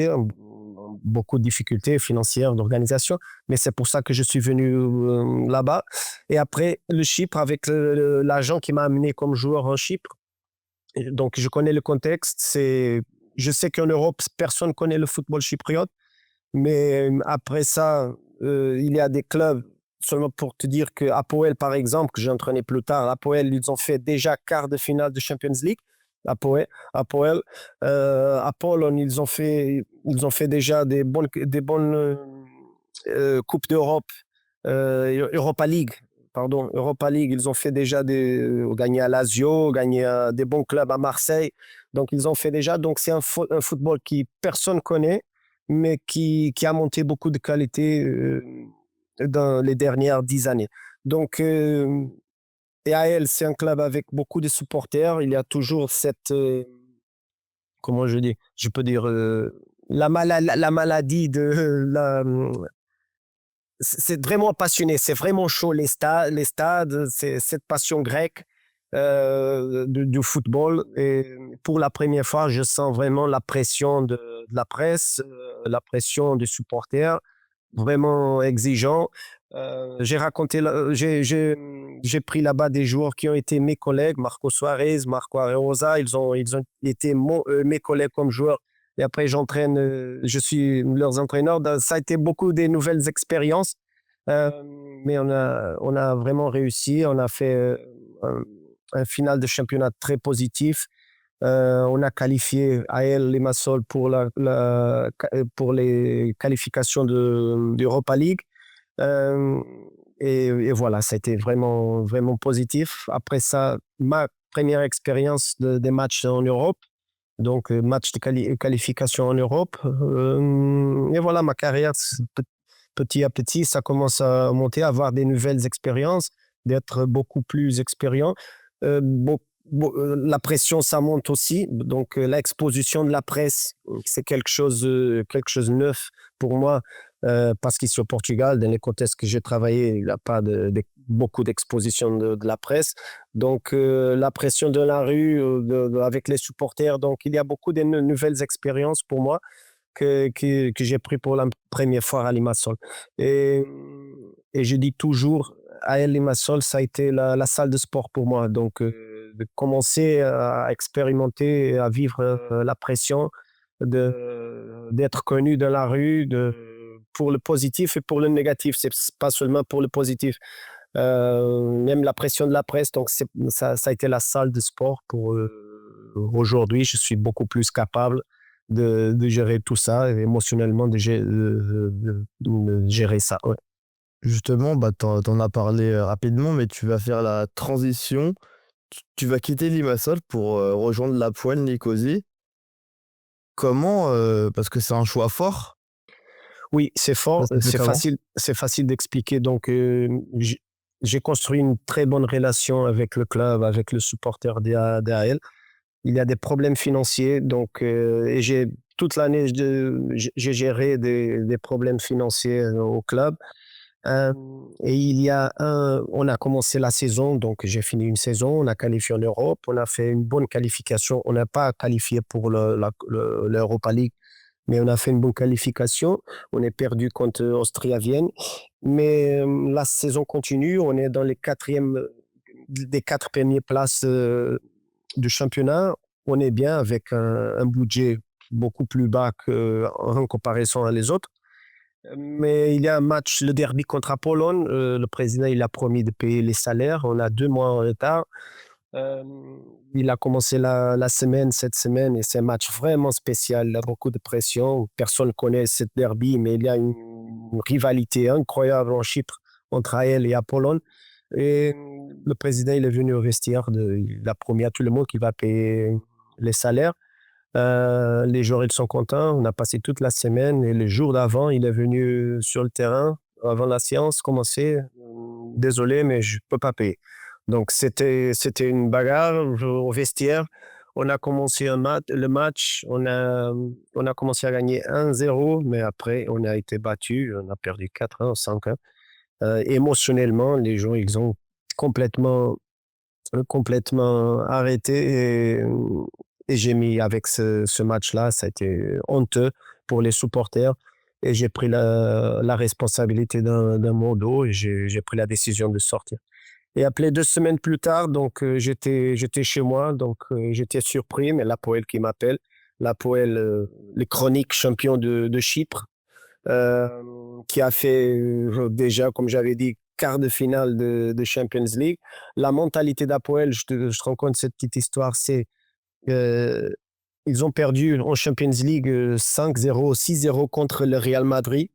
beaucoup de difficultés financières, d'organisation, mais c'est pour ça que je suis venu là-bas. Et après, le Chypre, avec l'agent qui m'a amené comme joueur en Chypre. Et donc, je connais le contexte. Je sais qu'en Europe, personne ne connaît le football chypriote, mais après ça, il y a des clubs, seulement pour te dire que Apoel, par exemple, que j'ai entraîné plus tard, Apoel, ils ont fait déjà quart de finale de Champions League. Apoel, Apollon, ils ont fait déjà des bonnes Coupes d'Europe, Europa League, pardon, Europa League. Ils ont fait déjà gagné à Lazio, gagné à des bons clubs à Marseille. Donc, ils ont fait déjà. Donc, c'est un football qui personne connaît, mais qui a monté beaucoup de qualité dans les dernières 10 années. Donc, et AL, c'est un club avec beaucoup de supporters. Il y a toujours cette, comment je dis, je peux dire, la maladie de la, c'est vraiment passionné, c'est vraiment chaud les stades, c'est cette passion grecque du football. Et pour la première fois, je sens vraiment la pression de la presse, la pression des supporters, vraiment exigeant. J'ai pris là-bas des joueurs qui ont été mes collègues, Marco Suarez, Marco Areosa, ils ont été mes collègues comme joueurs. Et après, je suis leurs entraîneurs. Ça a été beaucoup des nouvelles expériences, mais on a vraiment réussi. On a fait un final de championnat très positif. On a qualifié AL Limassol pour les qualifications d'Europa League. Et voilà, ça a été vraiment, vraiment positif. Après ça, ma première expérience des matchs en Europe, donc match de qualification en Europe. Et voilà, ma carrière, petit à petit, ça commence à monter, à avoir des nouvelles expériences, d'être beaucoup plus expérient. La pression, ça monte aussi. Donc, l'exposition de la presse, c'est quelque chose de neuf pour moi. Parce qu'ici au Portugal, dans les contextes que j'ai travaillé, il n'y a pas beaucoup d'exposition de la presse. Donc, la pression de la rue avec les supporters. Donc, il y a beaucoup de nouvelles expériences pour moi que j'ai pris pour la première fois à Limassol. Et je dis toujours, à Limassol, ça a été la salle de sport pour moi. Donc, de commencer à expérimenter, à vivre la pression d'être connu dans la rue, pour le positif et pour le négatif. C'est pas seulement pour le positif. Même la pression de la presse. Donc, ça a été la salle de sport pour aujourd'hui. Je suis beaucoup plus capable de gérer tout ça et émotionnellement de gérer ça. Ouais. Justement, bah, t'en as parlé rapidement, mais tu vas faire la transition. Tu vas quitter Limassol pour rejoindre l'Hapoel Nicosie. Comment parce que c'est un choix fort. Oui, c'est fort, Ça s'est fait comment? c'est facile d'expliquer. Donc, j'ai construit une très bonne relation avec le club, avec le supporter d'AL. Il y a des problèmes financiers, donc, et toute l'année, j'ai géré des problèmes financiers au club. Et on a commencé la saison, donc j'ai fini une saison, on a qualifié en Europe, on a fait une bonne qualification. On n'a pas qualifié pour l'Europa League, mais on a fait une bonne qualification. On est perdu contre Austria Vienne, mais la saison continue. On est dans des 4 premières places du championnat. On est bien avec un budget beaucoup plus bas en comparaison à les autres. Mais il y a un match, le derby contre Apollon. Le président, il a promis de payer les salaires. On a 2 mois en retard. Il a commencé cette semaine, et c'est un match vraiment spécial. Il y a beaucoup de pression. Personne ne connaît cette derby, mais il y a une rivalité incroyable en Chypre entre AEL et Apollon. Et le président, il est venu au vestiaire. Il a promis à tout le monde qu'il va payer les salaires. Les joueurs, ils sont contents. On a passé toute la semaine, et le jour d'avant, il est venu sur le terrain avant la séance commencer. Désolé, mais je ne peux pas payer. Donc, c'était une bagarre au vestiaire. On a commencé le match. On a commencé à gagner 1-0, mais après, on a été battu. On a perdu 4-1, 5-1. Émotionnellement, les gens, ils ont complètement arrêté. Et j'ai mis avec ce match-là, ça a été honteux pour les supporters. Et j'ai pris la responsabilité dans mon dos, et j'ai pris la décision de sortir. Et après 2 semaines plus tard, donc j'étais chez moi, donc j'étais surpris, mais l'Hapoel qui m'appelle, l'Hapoel, les chroniques champions de Chypre, qui a fait déjà, comme j'avais dit, quart de finale de Champions League. La mentalité d'Hapoel, je te raconte cette petite histoire, c'est ils ont perdu en Champions League 5-0, 6-0 contre le Real Madrid.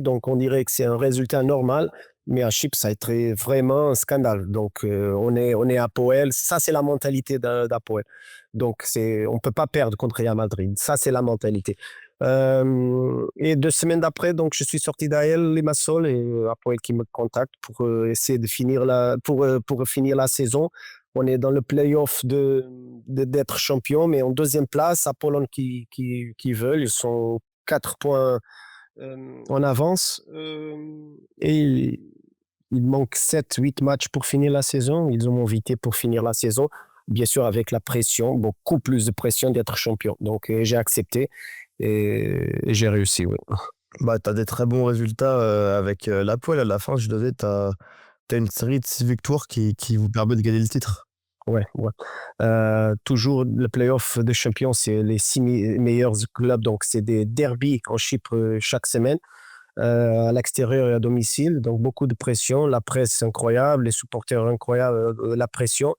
Donc on dirait que c'est un résultat normal. Mais à Chypre, ça a été vraiment un scandale. Donc, on est à Poel. Ça, c'est la mentalité d'Apoel. Donc, on ne peut pas perdre contre Real Madrid. Ça, c'est la mentalité. Et 2 semaines d'après, donc, je suis sorti d'AEL Limassol et Apoel qui me contacte pour essayer de finir pour finir la saison. On est dans le play-off d'être champion, mais en deuxième place, Apollon qui veulent. Ils sont 4 points en avance. Et il manque 7-8 matchs pour finir la saison. Ils ont invité pour finir la saison, bien sûr avec la pression, beaucoup plus de pression d'être champion. Donc j'ai accepté et j'ai réussi. Oui. Bah, tu as des très bons résultats avec l'Apoel. À la fin, je devais, tu as une série de 6 victoires qui vous permet de gagner le titre. Ouais. Toujours le playoff de champion, c'est les 6 meilleurs clubs. Donc c'est des derbies en Chypre chaque semaine. À l'extérieur et à domicile, donc beaucoup de pression, la presse incroyable, les supporters incroyables, la pression.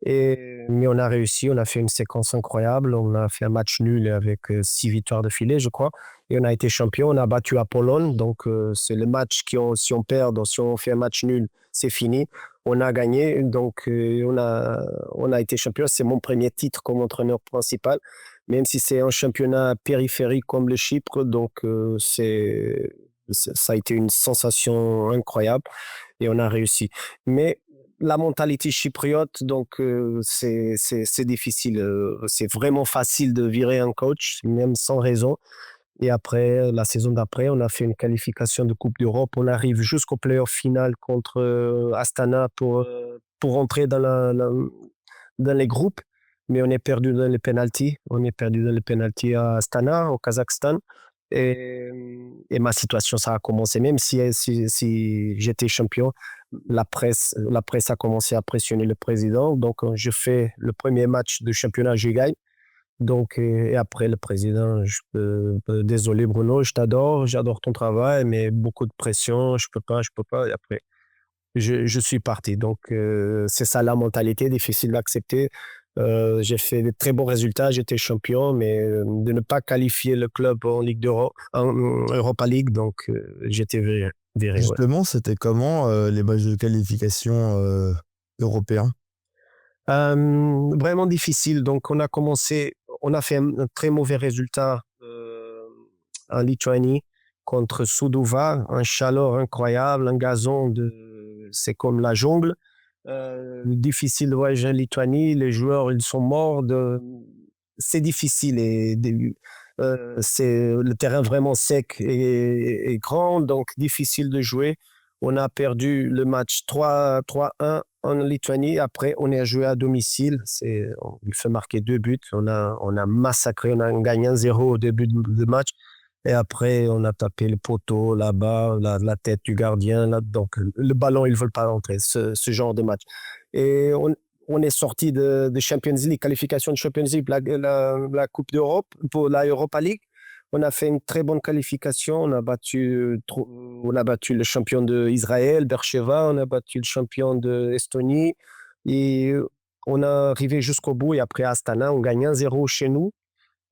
Mais on a réussi, on a fait une séquence incroyable, on a fait un match nul avec 6 victoires de filet, je crois, et on a été champion, on a battu Apollon, donc c'est le match si on perd, si on fait un match nul, c'est fini. On a gagné, donc on a été champion, c'est mon premier titre comme entraîneur principal, même si c'est un championnat périphérique comme le Chypre, donc ça a été une sensation incroyable et on a réussi. Mais la mentalité chypriote, donc c'est difficile. C'est vraiment facile de virer un coach, même sans raison. Et après, la saison d'après, on a fait une qualification de Coupe d'Europe. On arrive jusqu'au play-off final contre Astana pour entrer dans les groupes. Mais on est perdu dans les pénaltys. On est perdu dans les pénaltys à Astana, au Kazakhstan. Et, et ma situation, ça a commencé. Même si j'étais champion, la presse a commencé à pressionner le président. Donc, je fais le premier match de championnat, je gagne. Donc, et après, le président, désolé Bruno, j'adore ton travail, mais beaucoup de pression, je peux pas. Et après, je suis parti. Donc, c'est ça la mentalité, difficile d'accepter. J'ai fait de très bons résultats, j'étais champion, mais de ne pas qualifier le club en Ligue d'Europe, en Europa League, donc j'étais viré. Ouais. Justement, c'était comment les matchs de qualification européens? Vraiment difficile. Donc, on a fait un très mauvais résultat en Lituanie contre Sūduva, un chaleur incroyable, un gazon c'est comme la jungle. Difficile de voyager en Lituanie, les joueurs ils sont morts. C'est difficile c'est le terrain vraiment sec et grand, donc difficile de jouer. On a perdu le match 3-1 en Lituanie. Après, on est joué à domicile. Il fait marquer 2 buts. On a massacré, on a gagné 1-0 au début de match. Et après, on a tapé le poteau là-bas, la tête du gardien. Donc, le ballon, ils ne veulent pas rentrer, ce genre de match. Et on est sorti de Champions League, qualification de Champions League, la Coupe d'Europe, pour la Europa League. On a fait une très bonne qualification. On a battu le champion d'Israël, Beersheva. On a battu le champion d'Estonie. Et on a arrivé jusqu'au bout. Et après, à Astana, on gagne 1-0 chez nous.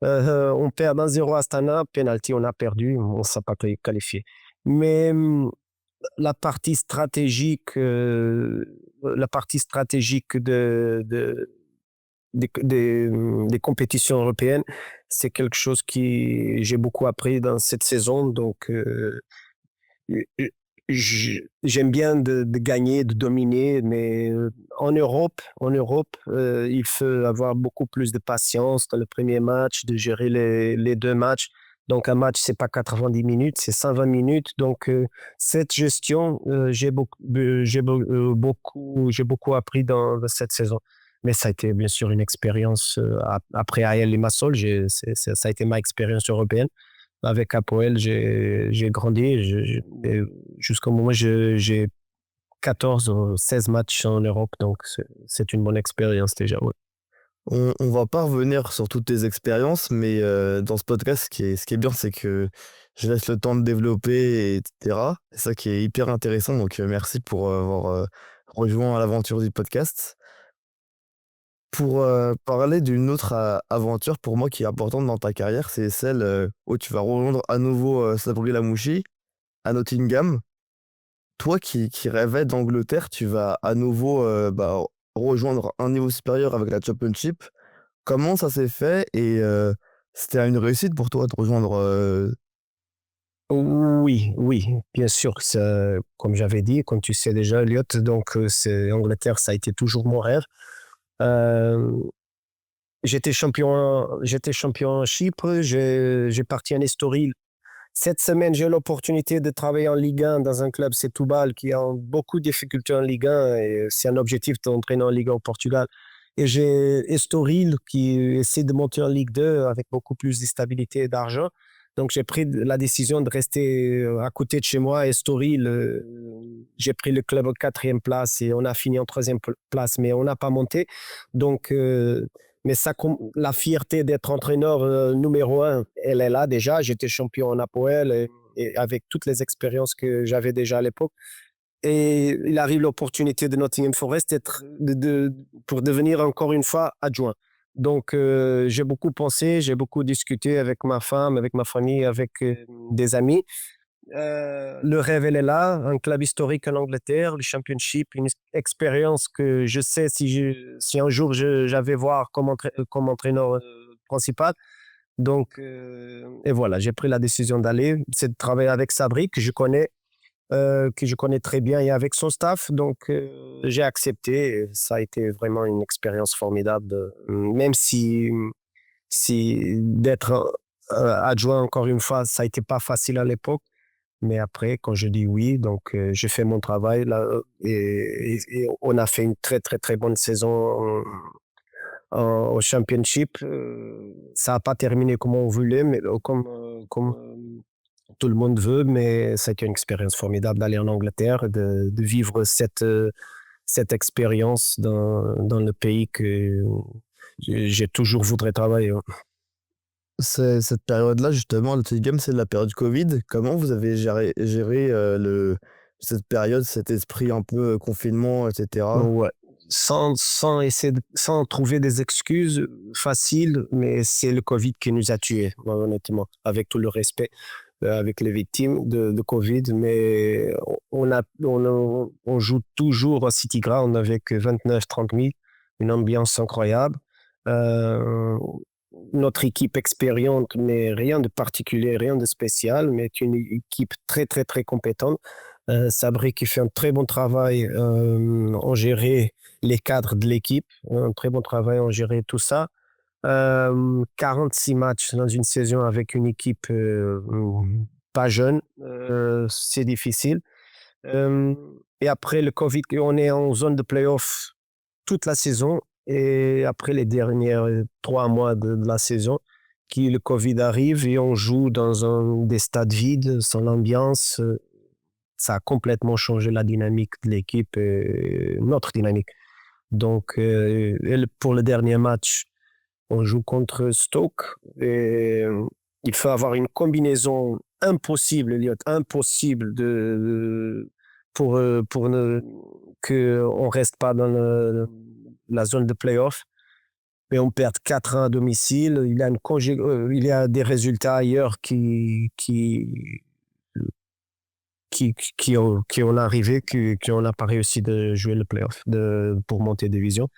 On perd 1-0 à Astana, penalty, on a perdu, on ne s'est pas qualifié. Mais la partie stratégique des compétitions européennes, c'est quelque chose que j'ai beaucoup appris dans cette saison. Donc, j'aime bien de gagner, de dominer, mais en Europe, il faut avoir beaucoup plus de patience dans le premier match, de gérer les 2 matchs. Donc, un match, c'est pas 90 minutes, c'est 120 minutes. Donc, cette gestion, j'ai beaucoup appris dans cette saison. Mais ça a été bien sûr une expérience après AEL Limassol, ça a été ma expérience européenne. Avec Apoel, j'ai grandi jusqu'au moment où j'ai 14 ou 16 matchs en Europe, donc c'est une bonne expérience déjà. Ouais. On va pas revenir sur toutes tes expériences, mais dans ce podcast, ce qui est bien, c'est que je laisse le temps de développer, etc. C'est ça qui est hyper intéressant. Donc, merci pour avoir rejoint l'aventure du podcast. Pour parler d'une autre aventure, pour moi, qui est importante dans ta carrière, c'est celle où tu vas rejoindre à nouveau Sabri Lamouchi à Nottingham. Toi qui rêvais d'Angleterre, tu vas à nouveau rejoindre un niveau supérieur avec la Championship. Comment ça s'est fait et c'était une réussite pour toi de rejoindre Oui, oui, bien sûr. Comme j'avais dit, comme tu sais déjà, Elliot, donc c'est Angleterre, ça a été toujours mon rêve. Euh, j'étais champion en Chypre, j'ai parti en Estoril. Cette semaine, j'ai l'opportunité de travailler en Ligue 1 dans un club, c'est Setúbal, qui a beaucoup de difficultés en Ligue 1 et c'est un objectif d'entraîner en Ligue 1 au Portugal. Et j'ai Estoril qui essaie de monter en Ligue 2 avec beaucoup plus de stabilité et d'argent. Donc, j'ai pris la décision de rester à côté de chez moi. Estoril, j'ai pris le club en 4e place et on a fini en 3e place, mais on n'a pas monté. Donc, mais ça, la fierté d'être entraîneur numéro 1, elle est là déjà. J'étais champion en APOEL et avec toutes les expériences que j'avais déjà à l'époque. Et il arrive l'opportunité de Nottingham Forest pour devenir encore une fois adjoint. Donc, j'ai beaucoup pensé, j'ai beaucoup discuté avec ma femme, avec ma famille, avec des amis. Le rêve, elle est là, un club historique en Angleterre, le Championship, une expérience que je sais si un jour j'avais voir comme entraîneur principal. Donc, et voilà, j'ai pris la décision d'aller, c'est de travailler avec Sabri, que je connais très bien et avec son staff. Donc, j'ai accepté. Et ça a été vraiment une expérience formidable, même si d'être adjoint, encore une fois, ça a été pas facile à l'époque. Mais après, quand je dis oui, donc j'ai fait mon travail là, et on a fait une très, très, très bonne saison au Championship. Ça n'a pas terminé comme on voulait, mais comme tout le monde veut, mais ça a été une expérience formidable d'aller en Angleterre, de vivre cette expérience dans le pays que j'ai toujours voulu travailler. cette période-là, justement, le Nottingham, c'est la période Covid. Comment vous avez géré cette période, cet esprit un peu confinement, etc. Ouais. Sans trouver des excuses faciles, mais c'est le Covid qui nous a tués, honnêtement, avec tout le respect, avec les victimes de Covid. Mais on joue toujours à City Ground avec 29-30 000, une ambiance incroyable. Euh, Notre équipe expériente, mais rien de particulier, rien de spécial, mais une équipe très, très, très compétente. Sabri qui fait un très bon travail en gérer les cadres de l'équipe, un très bon travail en gérer tout ça. 46 matchs dans une saison avec une équipe pas jeune, c'est difficile. Euh, et après le Covid, on est en zone de playoff toute la saison. Et après les derniers 3 mois de la saison, le Covid arrive et on joue dans des stades vides, sans l'ambiance. Ça a complètement changé la dynamique de l'équipe et notre dynamique. Donc, pour le dernier match, on joue contre Stoke et il faut avoir une combinaison impossible, Elliot, impossible pour qu'on ne reste pas dans la zone de playoff. Mais on perd 4-1 à domicile. Il y a des résultats ailleurs qui ont arrivé, qui on n'a pas réussi de jouer le playoff pour monter division.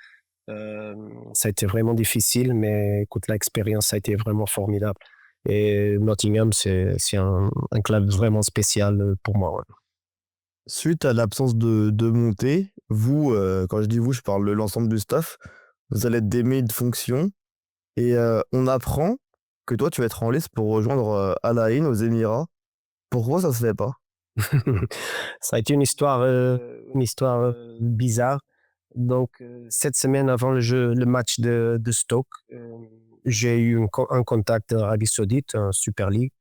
Ça a été vraiment difficile, mais écoute, l'expérience a été vraiment formidable. Et Nottingham, c'est un club vraiment spécial pour moi. Ouais. Suite à l'absence de montée, vous, quand je dis vous, je parle de l'ensemble du staff, vous allez être démis de fonction et on apprend que toi, tu vas être en liste pour rejoindre Al Ain aux Émirats. Pourquoi ça se fait pas? Ça a été une histoire bizarre. Donc, cette semaine avant le match de Stoke, j'ai eu un contact d'Arabie Saoudite, un Super League,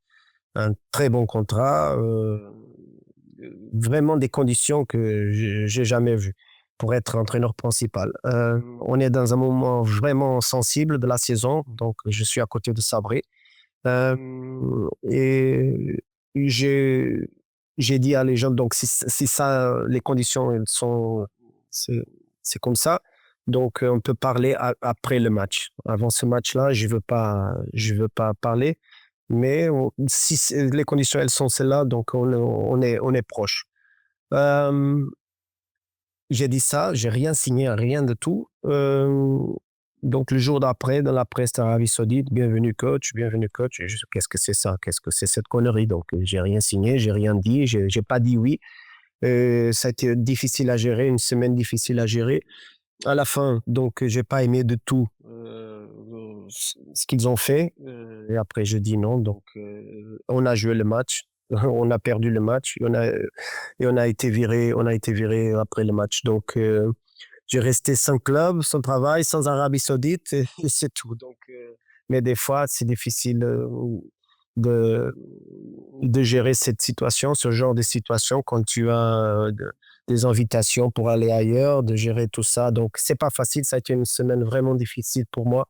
un très bon contrat, vraiment des conditions que j'ai jamais vues pour être entraîneur principal. On est dans un moment vraiment sensible de la saison, donc je suis à côté de Sabri. Et j'ai dit à les gens, donc si ça, les conditions elles sont, c'est comme ça. Donc on peut parler après le match. Avant ce match-là, je veux pas parler. Mais si les conditions elles sont celles-là, donc on est proche. Euh, j'ai dit ça, j'ai rien signé, rien de tout. Donc, le jour d'après, dans la presse d'Arabie Saoudite, bienvenue coach, bienvenue coach. Qu'est-ce que c'est ça? Qu'est-ce que c'est cette connerie? Donc, j'ai rien signé, j'ai rien dit, j'ai pas dit oui. Ça a été difficile à gérer, une semaine difficile à gérer. À la fin, donc, j'ai pas aimé de tout ce qu'ils ont fait. Et après, je dis non. Donc, on a joué le match, on a perdu le match, et on a été viré après le match. Donc, j'ai resté sans club, sans travail, sans Arabie Saoudite, et c'est tout. Donc, mais des fois, c'est difficile de, de gérer cette situation, ce genre de situation, quand tu as des invitations pour aller ailleurs, de gérer tout ça. Donc, c'est pas facile. Ça a été une semaine vraiment difficile pour moi.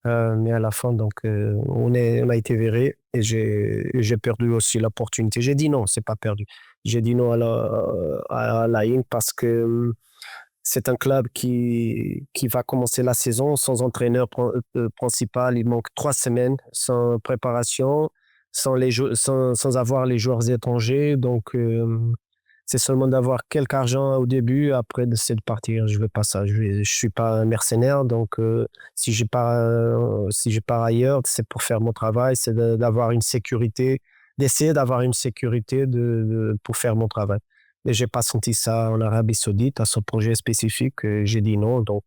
Mais à la fin, donc, on a été viré et j'ai perdu aussi l'opportunité. J'ai dit non, c'est pas perdu. J'ai dit non à l'Ain parce que c'est un club qui va commencer la saison sans entraîneur principal. Il manque 3 semaines sans préparation, sans avoir les joueurs étrangers. Donc, c'est seulement d'avoir quelque argent au début, après c'est de partir. Je veux pas ça. Je suis pas un mercenaire. Donc, si je pars ailleurs, c'est pour faire mon travail, c'est d'avoir une sécurité, d'essayer d'avoir une sécurité pour faire mon travail. Et j'ai pas senti ça en Arabie Saoudite, à ce projet spécifique. J'ai dit non, donc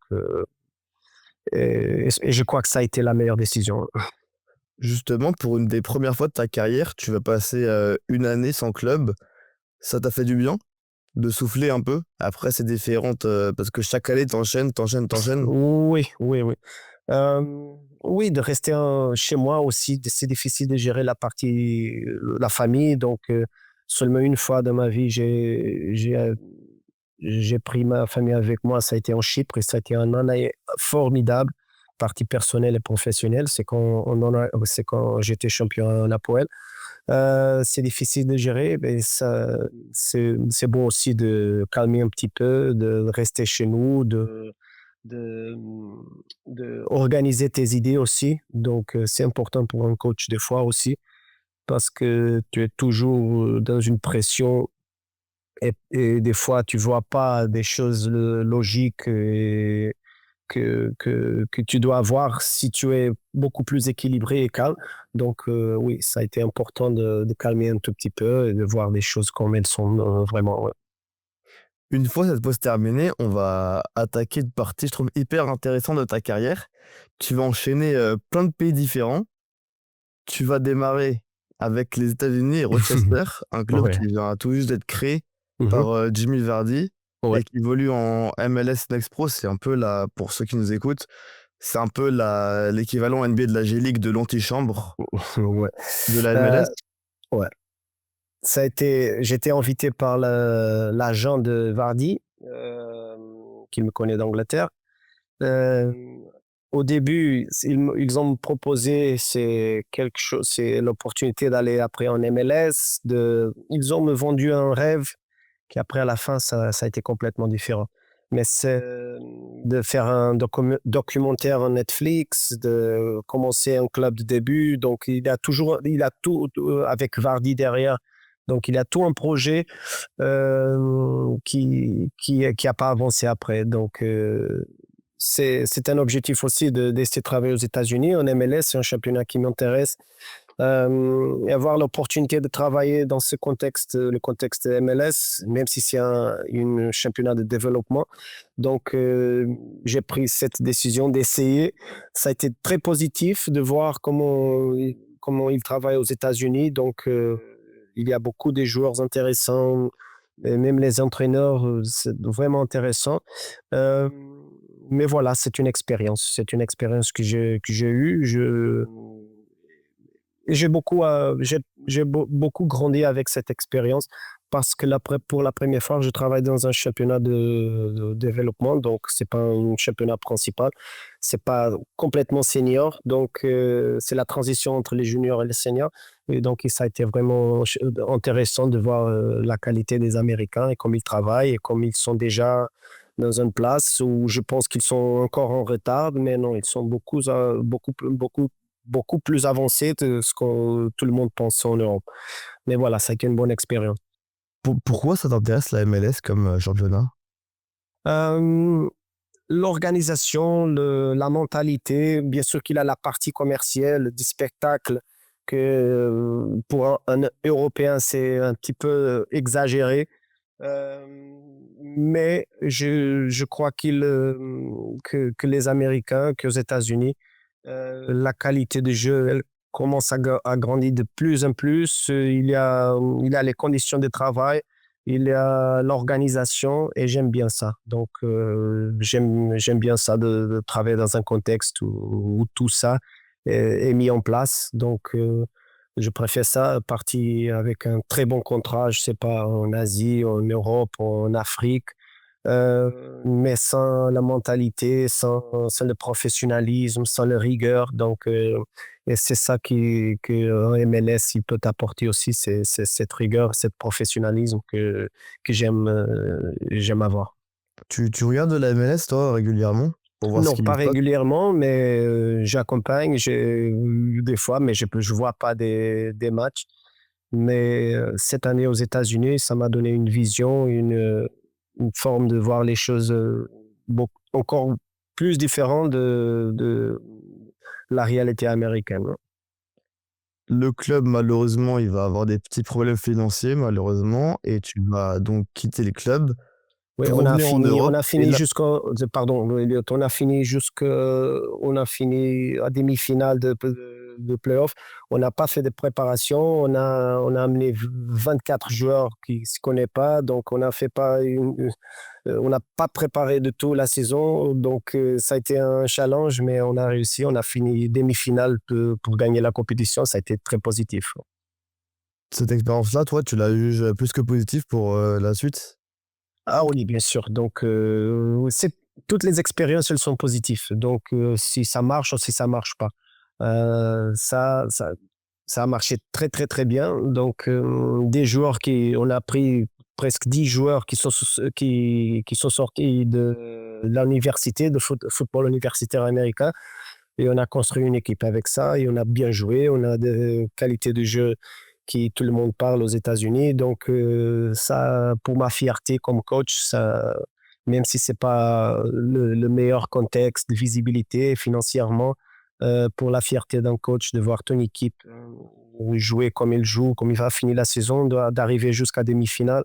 et je crois que ça a été la meilleure décision. Justement, pour une des premières fois de ta carrière, tu vas passer une année sans club. Ça t'a fait du bien de souffler un peu? Après, c'est différent parce que chaque année, t'enchaînes, t'enchaînes, t'enchaînes. Oui, oui, oui. Oui, de rester chez moi aussi, c'est difficile de gérer la famille. Donc, seulement une fois dans ma vie, j'ai pris ma famille avec moi. Ça a été en Chypre et ça a été un an formidable, partie personnelle et professionnelle. C'est quand j'étais champion à Napoel. C'est difficile de gérer, mais c'est bon aussi de calmer un petit peu, de rester chez nous, de, de organiser tes idées aussi. Donc, c'est important pour un coach des fois aussi, parce que tu es toujours dans une pression et des fois, tu vois pas des choses logiques que tu dois avoir si tu es beaucoup plus équilibré et calme. Donc, oui, ça a été important de calmer un tout petit peu et de voir les choses comme elles sont vraiment. Ouais. Une fois cette pause terminée, on va attaquer une partie, je trouve, hyper intéressante de ta carrière. Tu vas enchaîner plein de pays différents. Tu vas démarrer avec les États-Unis et Rochester, un club Ouais. qui vient tout juste d'être créé Mhm. par Jimmy Vardy Ouais. et qui évolue en MLS Next Pro. C'est un peu pour ceux qui nous écoutent, c'est un peu l'équivalent NBA de la G-League de l'antichambre Ouais. de la Euh, MLS. ouais. J'étais invité par l'agent de Vardy, qui me connaît d'Angleterre. Euh, Au début, ils ont proposé c'est l'opportunité d'aller après en MLS. Ils ont me vendu un rêve qui après à la fin ça a été complètement différent. Mais c'est de faire un documentaire en Netflix, de commencer un club de début. Donc il a tout avec Vardy derrière. Donc il a tout un projet qui a pas avancé après. Donc c'est un objectif aussi d'essayer de travailler aux États-Unis. En MLS, c'est un championnat qui m'intéresse. Et avoir l'opportunité de travailler dans ce contexte, le contexte MLS, même si c'est un championnat de développement. Donc, j'ai pris cette décision d'essayer. Ça a été très positif de voir comment ils travaillent aux États-Unis. Donc, il y a beaucoup de joueurs intéressants, et même les entraîneurs, c'est vraiment intéressant. Euh, mais voilà, c'est une expérience. C'est une expérience que j'ai eue. Et beaucoup grandi avec cette expérience parce que pour la première fois, je travaille dans un championnat de développement, donc c'est pas un championnat principal, c'est pas complètement senior, donc c'est la transition entre les juniors et les seniors. Et donc ça a été vraiment intéressant de voir la qualité des Américains et comment ils travaillent et comme ils sont déjà dans une place où je pense qu'ils sont encore en retard, mais non, ils sont beaucoup plus avancé de ce que tout le monde pense en Europe. Mais voilà, ça a été une bonne expérience. Pourquoi ça t'intéresse la MLS comme championnat? Euh, L'organisation, la mentalité, bien sûr qu'il a la partie commerciale du spectacle que pour un Européen, c'est un petit peu exagéré. Euh, mais je crois que les Américains, qu'aux États-Unis, la qualité de jeu, elle commence à grandir de plus en plus. Il y a les conditions de travail, il y a l'organisation et j'aime bien ça. Donc, j'aime bien ça de travailler dans un contexte où tout ça est mis en place. Donc, je préfère ça, partir avec un très bon contrat, je sais pas, en Asie, en Europe, en Afrique, mais sans la mentalité, sans le professionnalisme, sans la rigueur. Donc, et c'est ça que un MLS il peut apporter aussi, c'est cette rigueur, ce professionnalisme que j'aime avoir. Tu regardes de la MLS, toi, régulièrement, pour voir ce Non, qui pas se passe? régulièrement, mais j'accompagne des fois, mais je vois pas des matchs. Mais cette année aux États-Unis, ça m'a donné une vision, une forme de voir les choses encore plus différente de la réalité américaine, hein. Le club, malheureusement, il va avoir des petits problèmes financiers, malheureusement, et tu vas donc quitter le club Oui, pour revenir en on Europe. a Et fini là, pardon, Elliot, on a fini à demi-finale de playoff. On n'a pas fait de préparation. On a amené 24 joueurs qui se connaissent pas. Donc, on n'a pas préparé de tout la saison. Donc, ça a été un challenge, mais on a réussi. On a fini demi-finale pour gagner la compétition. Ça a été très positif. cette expérience-là, toi, tu la juges plus que positive pour la suite? Ah oui, bien sûr. Donc, toutes les expériences, elles sont positives. Donc, si ça marche ou si ça marche pas. Euh, ça, ça, Ça a marché très, très, très bien. Donc, on a pris presque 10 joueurs qui sont sortis de l'université, football universitaire américain. Et on a construit une équipe avec ça et on a bien joué. On a des qualités de jeu qui tout le monde parle aux États-Unis. Donc, ça, pour ma fierté comme coach, ça, même si c'est pas le meilleur contexte de visibilité financièrement, pour la fierté d'un coach de voir ton équipe jouer comme il joue, comme il va finir la saison, d'arriver jusqu'à demi-finale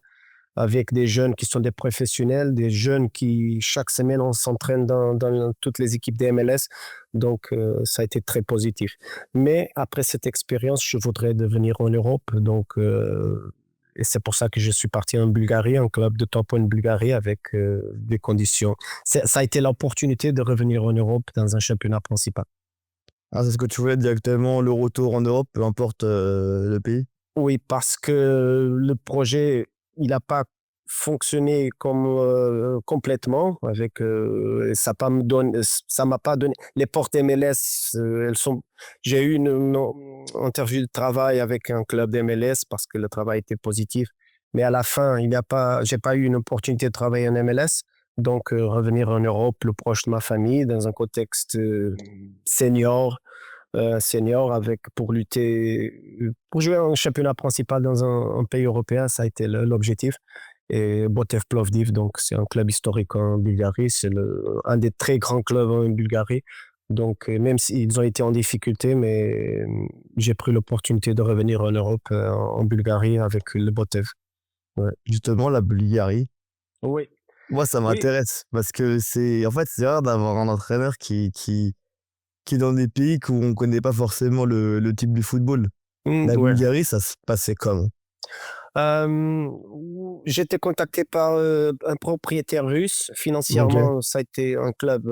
avec des jeunes qui sont des professionnels, des jeunes qui, chaque semaine, on s'entraîne dans toutes les équipes des MLS. Donc, ça a été très positif. Mais après cette expérience, je voudrais devenir en Europe. Donc, et c'est pour ça que je suis parti en Bulgarie, un club de top en Bulgarie avec des conditions. Ça a été l'opportunité de revenir en Europe dans un championnat principal. Ah, c'est ce que tu voulais directement, le retour en Europe, peu importe le pays? Oui, parce que le projet, il n'a pas fonctionné comme complètement avec ça m'a pas donné les portes MLS elles sont j'ai eu une interview de travail avec un club d'MLS parce que le travail était positif, mais à la fin, il n'y a pas j'ai pas eu une opportunité de travailler en MLS. Donc revenir en Europe, le proche de ma famille dans un contexte senior senior avec pour lutter, pour jouer un championnat principal dans un pays européen, ça a été l'objectif. Et Botev Plovdiv, donc c'est un club historique en Bulgarie, c'est un des très grands clubs en Bulgarie. Donc même s'ils ont été en difficulté, mais j'ai pris l'opportunité de revenir en Europe, en Bulgarie avec le Botev. Ouais. Justement, la Bulgarie, Oui, moi, ça oui. m'intéresse parce que en fait, c'est rare d'avoir un entraîneur qui est dans des pays où on connaît pas forcément le type du football. La Ouais. Bulgarie, ça se passait comment? Euh, J'étais contacté par un propriétaire russe. Ok. Financièrement, ça a été un club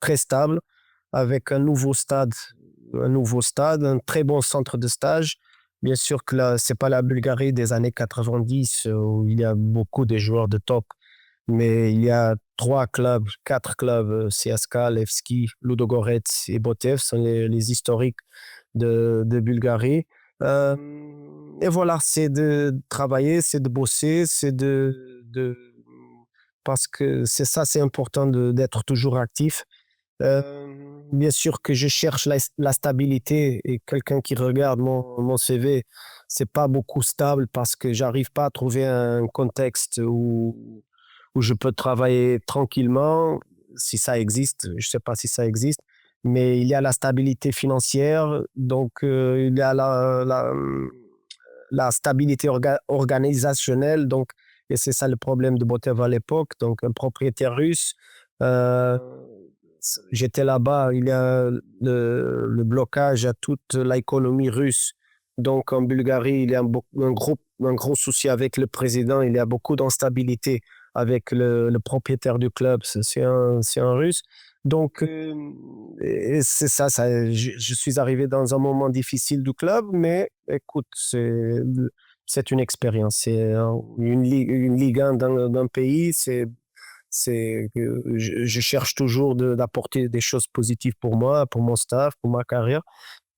très stable avec un nouveau stade, un très bon centre de stage. Bien sûr que là, c'est pas la Bulgarie des années 90 où il y a beaucoup de joueurs de top, mais il y a quatre clubs, CSKA, Levski, Ludogorets et Botev sont les historiques de Bulgarie. Euh, et voilà, c'est de travailler, c'est de bosser, parce que c'est ça, c'est important d'être toujours actif. bien sûr que je cherche la stabilité et quelqu'un qui regarde mon CV, c'est pas beaucoup stable parce que j'arrive pas à trouver un contexte où je peux travailler tranquillement, si ça existe, je sais pas si ça existe, mais il y a la stabilité financière, donc il y a la stabilité organisationnelle, donc, et c'est ça le problème de Botev à l'époque, donc un propriétaire russe. euh, J'étais là-bas, il y a le blocage à toute l'économie russe. Donc en Bulgarie, il y a un gros souci avec le président, il y a beaucoup d'instabilité avec le propriétaire du club, c'est un russe. Donc et c'est je suis arrivé dans un moment difficile du club, mais écoute, c'est une expérience. C'est une Ligue 1 d'un pays, c'est que je cherche toujours d'apporter des choses positives pour moi, pour mon staff, pour ma carrière.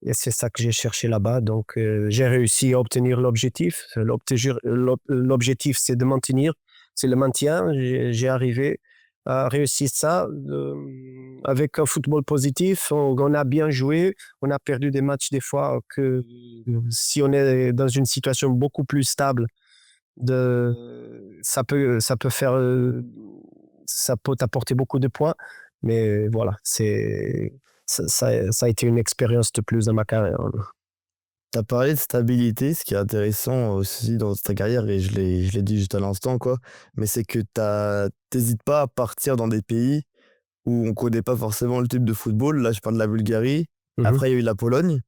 Et c'est ça que j'ai cherché là-bas. Donc, j'ai réussi à obtenir l'objectif. L'objectif, c'est de maintenir, c'est le maintien. J'ai arrivé à réussir ça avec un football positif. On a bien joué. On a perdu des matchs des fois que si on est dans une situation beaucoup plus stable, ça peut faire, ça peut t'apporter beaucoup de points. Mais voilà, ça a été une expérience de plus dans ma carrière. Tu as parlé de stabilité, ce qui est intéressant aussi dans ta carrière, et je l'ai dit juste à l'instant, quoi, mais c'est que t'hésites pas à partir dans des pays où on connaît pas forcément le type de football. Là, je parle de la Bulgarie. Mhm. Après, il y a eu la Pologne.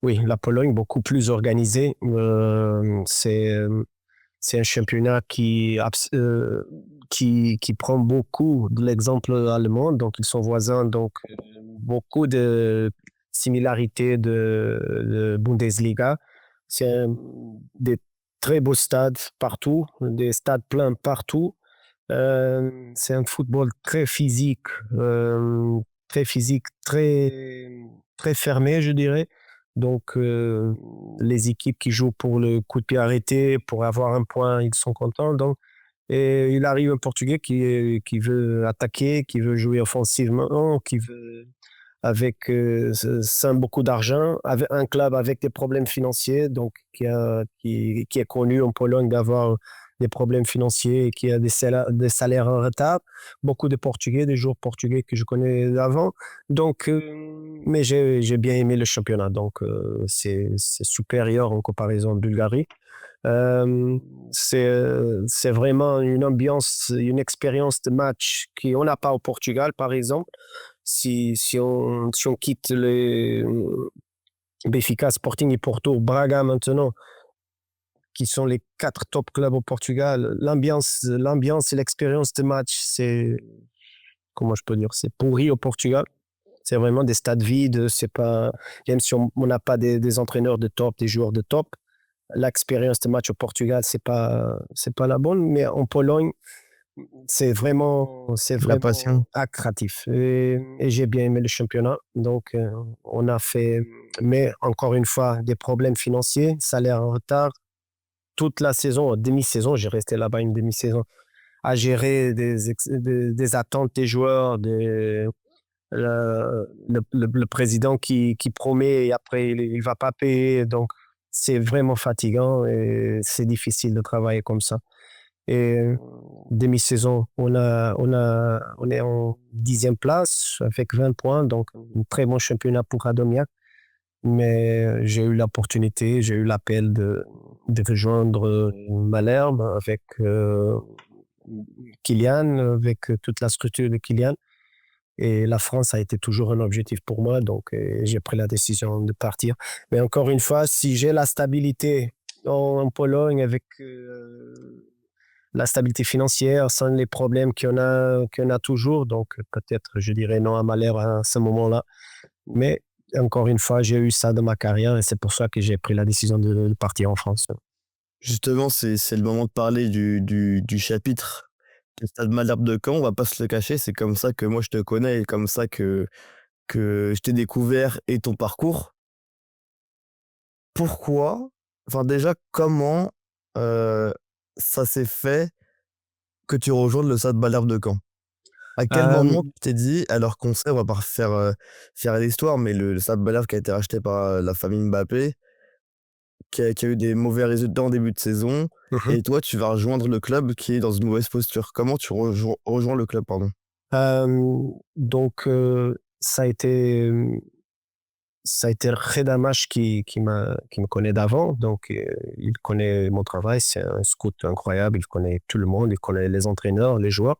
Oui, la Pologne, beaucoup plus organisée. C'est un championnat qui prend beaucoup de l'exemple allemand, donc ils sont voisins, donc beaucoup de similarités de Bundesliga. Des très beaux stades partout, des stades pleins partout. C'est un football très physique, très fermé, je dirais. Donc, les équipes qui jouent pour le coup de pied arrêté, pour avoir un point, ils sont contents. Donc, et il arrive un Portugais qui veut attaquer, qui veut jouer offensivement, qui veut avec sans beaucoup d'argent, avec un club avec des problèmes financiers, donc qui est connu en Pologne d'avoir des problèmes financiers et qui a des salaires en retard. Beaucoup de Portugais, des joueurs portugais que je connais d'avant. Donc, mais j'ai bien aimé le championnat. Donc, c'est supérieur en comparaison de Bulgarie. Euh, c'est vraiment une ambiance, une expérience de match qu'on n'a pas au Portugal, par exemple. Si on quitte les Benfica, Sporting et Porto, Braga maintenant, qui sont les 4 top clubs au Portugal, l'ambiance et l'expérience de match, comment je peux dire, c'est pourri au Portugal. C'est vraiment des stades vides, c'est pas, même si on n'a pas des entraîneurs de top, des joueurs de top, l'expérience de match au Portugal, c'est pas la bonne, mais en Pologne, c'est La vraiment passion. attractif. Et j'ai bien aimé le championnat. Donc, on a fait, mais encore une fois, des problèmes financiers, salaire en retard. Toute la saison, demi-saison, j'ai resté là-bas une demi-saison à gérer des attentes des joueurs, le président qui promet et après il va pas payer. Donc, c'est vraiment fatigant et c'est difficile de travailler comme ça. Et demi-saison, on est en 10e place avec 20 points, donc un très bon championnat pour Radomiak. Mais j'ai eu l'opportunité, j'ai eu l'appel de rejoindre Malherbe avec Kylian, avec toute la structure de Kylian. Et la France a été toujours un objectif pour moi, donc j'ai pris la décision de partir. Mais encore une fois, si j'ai la stabilité en Pologne avec la stabilité financière, sans les problèmes qu'il y en a toujours. Donc, peut-être, je dirais non à Malherbe à ce moment-là. Mais encore une fois, j'ai eu ça dans ma carrière et c'est pour ça que j'ai pris la décision de partir en France. Justement, c'est le moment de parler du chapitre du Stade Malherbe de Caen. On va pas se le cacher, c'est comme ça que moi je te connais et comme ça que je t'ai découvert et ton parcours. Pourquoi, enfin déjà, comment ça s'est fait que tu rejoignes le Stade Malherbe de Caen? À quel Euh, moment tu t'es dit, alors qu'on sait, on va pas faire l'histoire, mais le Stade Malherbe qui a été racheté par la famille Mbappé, qui a eu des mauvais résultats en début de saison, mhm. et toi, tu vas rejoindre le club qui est dans une mauvaise posture. Comment tu rejoins le club, pardon? Donc, ça a été Reda Mache qui me connaît d'avant. Donc, il connaît mon travail. C'est un scout incroyable. Il connaît tout le monde. Il connaît les entraîneurs, les joueurs.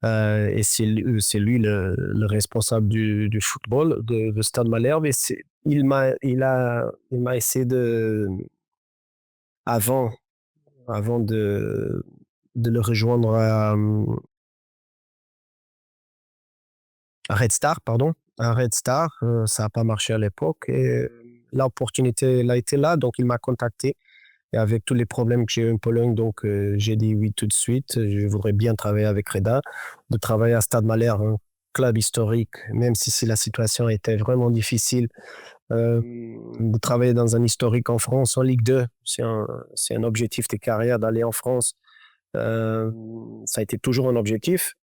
Et c'est lui le responsable du football de Stade Malherbe. Et il m'a essayé avant, avant de le rejoindre à Red Star, pardon. À Red Star, ça n'a pas marché à l'époque. Et l'opportunité, elle a été là. Donc, il m'a contacté. Et avec tous les problèmes que j'ai eu en Pologne, donc j'ai dit oui tout de suite. Je voudrais bien travailler avec Reda, de travailler à Stade Malherbe, un club historique, même si la situation était vraiment difficile. De travailler dans un historique en France, en Ligue 2, c'est un objectif de carrière d'aller en France. Euh, Ça a été toujours un objectif.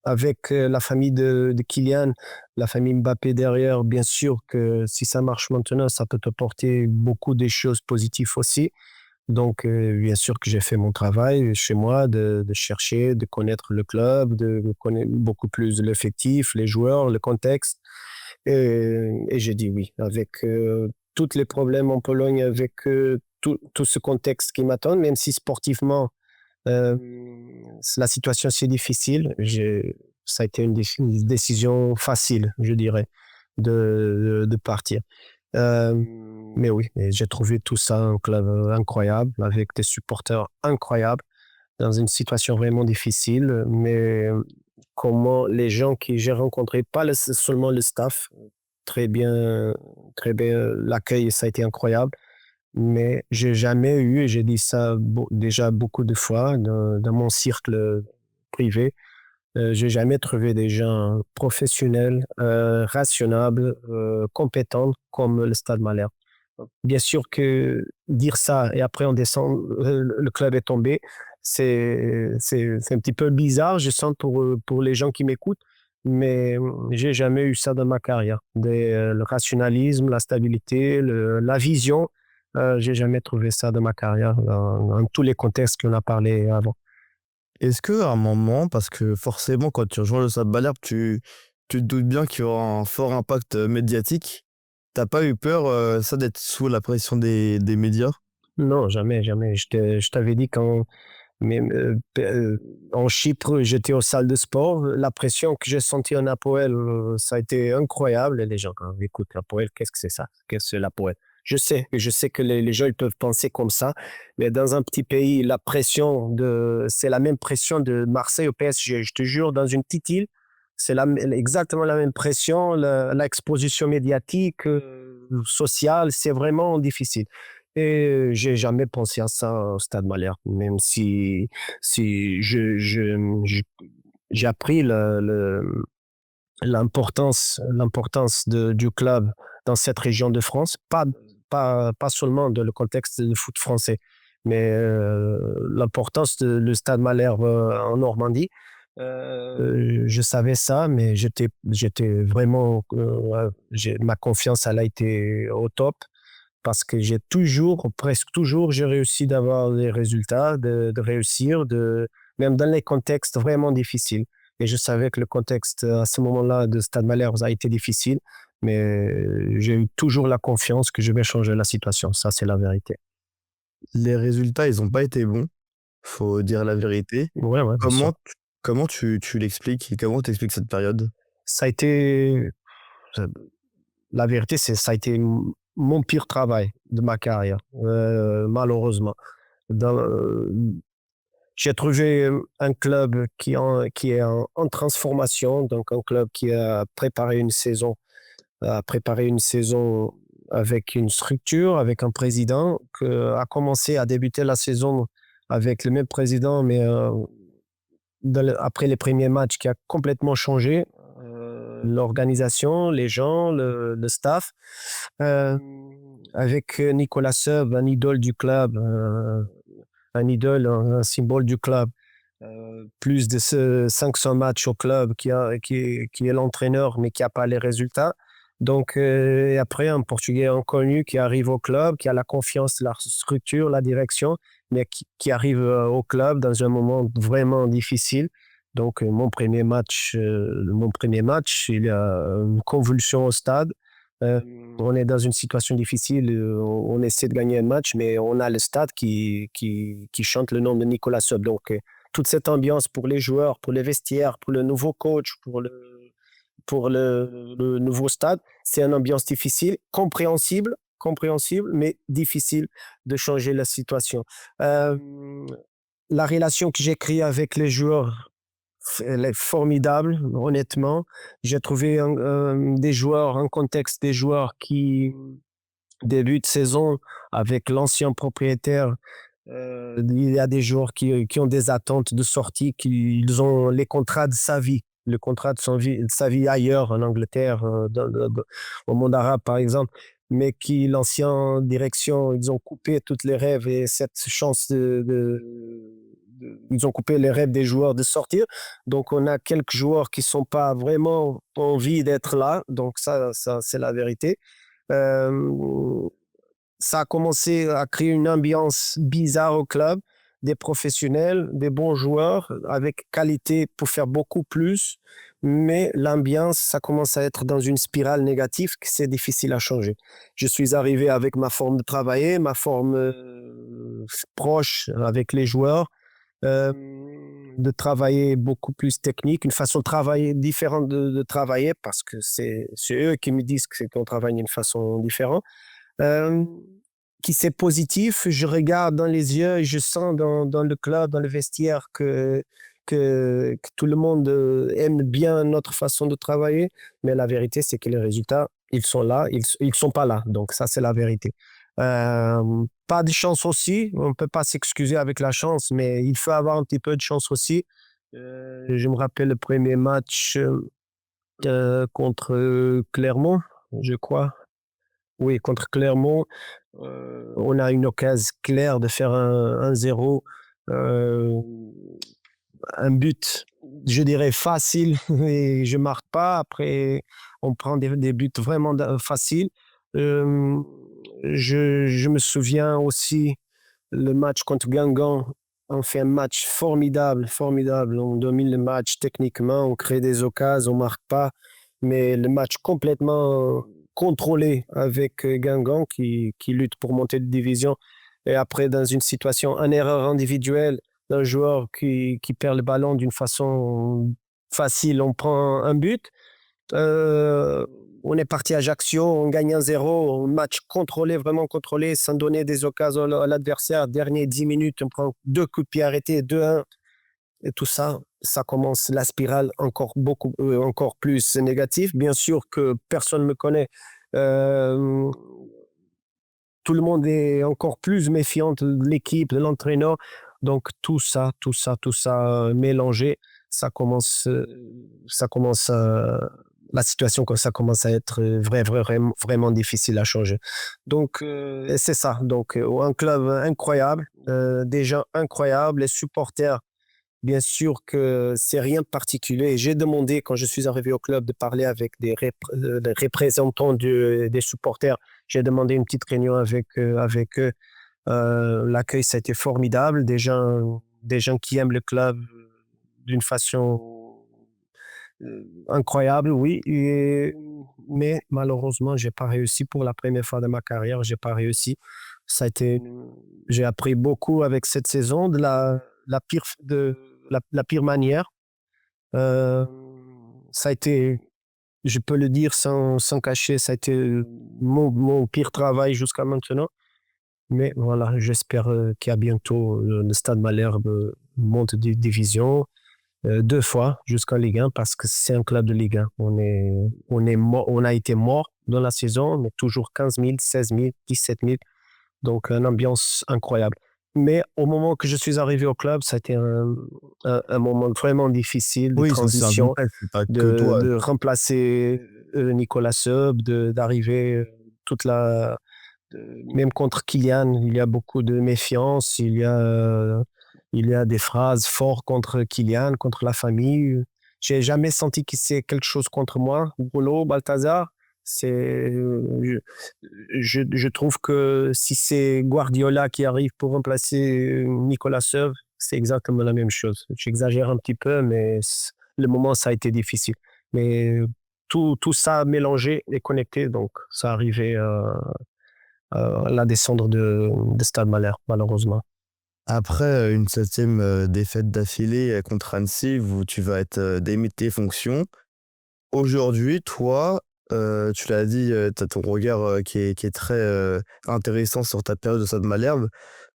Avec la famille de Kylian, la famille Mbappé derrière, bien sûr que si ça marche maintenant, ça peut te porter beaucoup de choses positives aussi. Donc, bien sûr que j'ai fait mon travail chez moi, de chercher, de connaître le club, de connaître beaucoup plus l'effectif, les joueurs, le contexte. Et j'ai dit oui, avec tous les problèmes en Pologne, avec tout ce contexte qui m'attend, même si sportivement, euh, la situation c'est difficile. Ça a été une décision facile, je dirais, de partir. Euh, mais oui, et j'ai trouvé tout ça un club incroyable, avec des supporters incroyables, dans une situation vraiment difficile. Mais comment les gens que j'ai rencontrés, pas seulement le staff, très bien, très bien, l'accueil, ça a été incroyable. Mais j'ai jamais eu, et j'ai dit ça déjà beaucoup de fois dans mon cercle privé, j'ai jamais trouvé des gens professionnels, rationnables, compétents comme le Stade Malherbe. Bien sûr que dire ça et après on descend, le club est tombé, c'est un petit peu bizarre, je sens pour les gens qui m'écoutent, mais j'ai jamais eu ça dans ma carrière. Le rationalisme, la stabilité, la vision, j'ai jamais trouvé ça dans ma carrière, dans tous les contextes qu'on a parlé avant. Est-ce que à un moment, parce que forcément, quand tu rejoins le Stade Malherbe, tu te doutes bien qu'il y aura un fort impact médiatique. T'as pas eu peur, ça, d'être sous la pression des médias? Non, jamais, jamais. Je t'avais dit quand même, en Chypre, j'étais aux salles de sport. La pression que j'ai sentie en Apoel, ça a été incroyable. Et les gens, quand ils écoutent l'Apoel, qu'est-ce que c'est ça? Qu'est-ce que c'est l'Apoel? Je sais que les gens ils peuvent penser comme ça, mais dans un petit pays, c'est la même pression de Marseille au PSG. Je te jure, dans une petite île, exactement la même pression, l'exposition médiatique, sociale, c'est vraiment difficile. Et j'ai jamais pensé à ça au Stade Malherbe, même si j'ai appris l'importance du club dans cette région de France, pas seulement dans le contexte du foot français, mais l'importance de le Stade Malherbe en Normandie. Je savais ça, mais j'étais vraiment, ma confiance, elle a été au top parce que j'ai toujours, presque toujours, j'ai réussi d'avoir des résultats, de réussir, même dans les contextes vraiment difficiles. Et je savais que le contexte à ce moment-là de Stade Malherbe a été difficile, mais j'ai eu toujours la confiance que je vais changer la situation. Ça, c'est la vérité. Les résultats, ils ont pas été bons, faut dire la vérité. Ouais, ouais, bien sûr. Comment tu l'expliques et comment tu expliques cette période? Ça a été, la vérité, ça a été mon pire travail de ma carrière, malheureusement. Dans, J'ai trouvé un club qui est en transformation, donc un club qui a préparé une saison avec une structure, avec un président, qui a commencé à débuter la saison avec le même président, mais après les premiers matchs, qui a complètement changé l'organisation, les gens, le staff, euh, avec Nicolas Seub, un idole du club, un idole, un symbole du club, plus de 500 matchs au club, qui est l'entraîneur, mais qui n'a pas les résultats. Donc, et après, un Portugais inconnu qui arrive au club, qui a la confiance, la structure, la direction, mais qui arrive au club dans un moment vraiment difficile. Donc, mon premier match, il y a une convulsion au stade. Euh, on est dans une situation difficile, on essaie de gagner un match, mais on a le stade qui chante le nom de Nicolas Sub. Donc, toute cette ambiance pour les joueurs, pour les vestiaires, pour le nouveau coach, pour le nouveau stade, c'est une ambiance difficile, compréhensible, mais difficile de changer la situation. Euh, la relation que j'ai créée avec les joueurs, elle est formidable, honnêtement. J'ai trouvé des joueurs, un contexte des joueurs qui, début de saison, avec l'ancien propriétaire, il y a des joueurs qui ont des attentes de sortie, ils ont les contrats de sa vie, le contrat de sa vie ailleurs, en Angleterre, au monde arabe par exemple, mais qui l'ancienne direction, ils ont coupé toutes les rêves et cette chance ils ont coupé les rêves des joueurs de sortir. Donc on a quelques joueurs qui sont pas vraiment envie d'être là, donc ça c'est la vérité. Euh, Ça a commencé à créer une ambiance bizarre au club, des professionnels, des bons joueurs avec qualité pour faire beaucoup plus, mais l'ambiance, ça commence à être dans une spirale négative que c'est difficile à changer. Je suis arrivé avec ma forme de travailler, ma forme proche avec les joueurs, euh, de travailler beaucoup plus technique, une façon de travailler différente de travailler parce que c'est eux qui me disent qu'on travaille d'une façon différente. Euh, qui c'est positif, je regarde dans les yeux et je sens dans le club, dans le vestiaire que tout le monde aime bien notre façon de travailler, mais la vérité c'est que les résultats, ils sont là, ils sont pas là, donc ça c'est la vérité. Pas de chance aussi, on ne peut pas s'excuser avec la chance, mais il faut avoir un petit peu de chance aussi. Je me rappelle le premier match contre Clermont, je crois. Oui, contre Clermont, on a une occasion claire de faire un 0, euh, un but, je dirais facile, et je marque pas. Après, on prend des buts vraiment faciles. Euh, je me souviens aussi le match contre Guingamp. On fait un match formidable. On domine le match techniquement, on crée des occasions, on marque pas, mais le match complètement contrôlé avec Guingamp qui lutte pour monter de division. Et après, dans une situation, une erreur individuelle d'un joueur qui perd le ballon d'une façon facile, on prend un but. Euh, on est parti à Ajaccio, on gagne 1-0, un match contrôlé, vraiment contrôlé, sans donner des occasions à l'adversaire. Dernier 10 minutes, on prend 2 coups de pied arrêtés, 2-1. Et tout ça, ça commence la spirale encore plus négative. Bien sûr que personne ne me connaît. Euh, Tout le monde est encore plus méfiant de l'équipe, de l'entraîneur. Donc tout ça mélangé, ça commence la situation comme ça commence à être vraiment difficile à changer. Donc c'est ça. Donc un club incroyable, des gens incroyables, les supporters. Bien sûr que c'est rien de particulier. J'ai demandé, quand je suis arrivé au club, de parler avec des représentants des supporters. J'ai demandé une petite réunion avec eux. L'accueil, ça a été formidable. Des gens qui aiment le club d'une façon incroyable, oui. Mais malheureusement, j'ai pas réussi pour la première fois de ma carrière. J'ai pas réussi. J'ai appris beaucoup avec cette saison de la pire manière. Euh, Ça a été, je peux le dire sans cacher, ça a été mon pire travail jusqu'à maintenant. Mais voilà, j'espère qu'à bientôt, le Stade Malherbe monte de division 2 fois jusqu'en Ligue 1 parce que c'est un club de Ligue 1. On a été mort dans la saison, mais toujours 15 000, 16 000, 17 000. Donc, une ambiance incroyable. Mais au moment que je suis arrivé au club, ça a été un moment vraiment difficile de Oui, ça c'est un transition, contexte, c'est pas que toi. de remplacer Nicolas Seub, d'arriver toute même contre Kylian, il y a beaucoup de méfiance, il y a Il y a des phrases fortes contre Kylian, contre la famille. J'ai jamais senti que c'est quelque chose contre moi. Bruno, Balthazar, je trouve que si c'est Guardiola qui arrive pour remplacer Nicolas Seuve, c'est exactement la même chose. J'exagère un petit peu, mais le moment, ça a été difficile. Mais tout ça mélangé et connecté, donc ça arrivait à la descendre de Stade Malherbe, malheureusement. Après une 7e défaite d'affilée contre Annecy, où tu vas être démis de tes fonctions. Aujourd'hui, toi, tu l'as dit, tu as ton regard qui est très intéressant sur ta période de Stade Malherbe.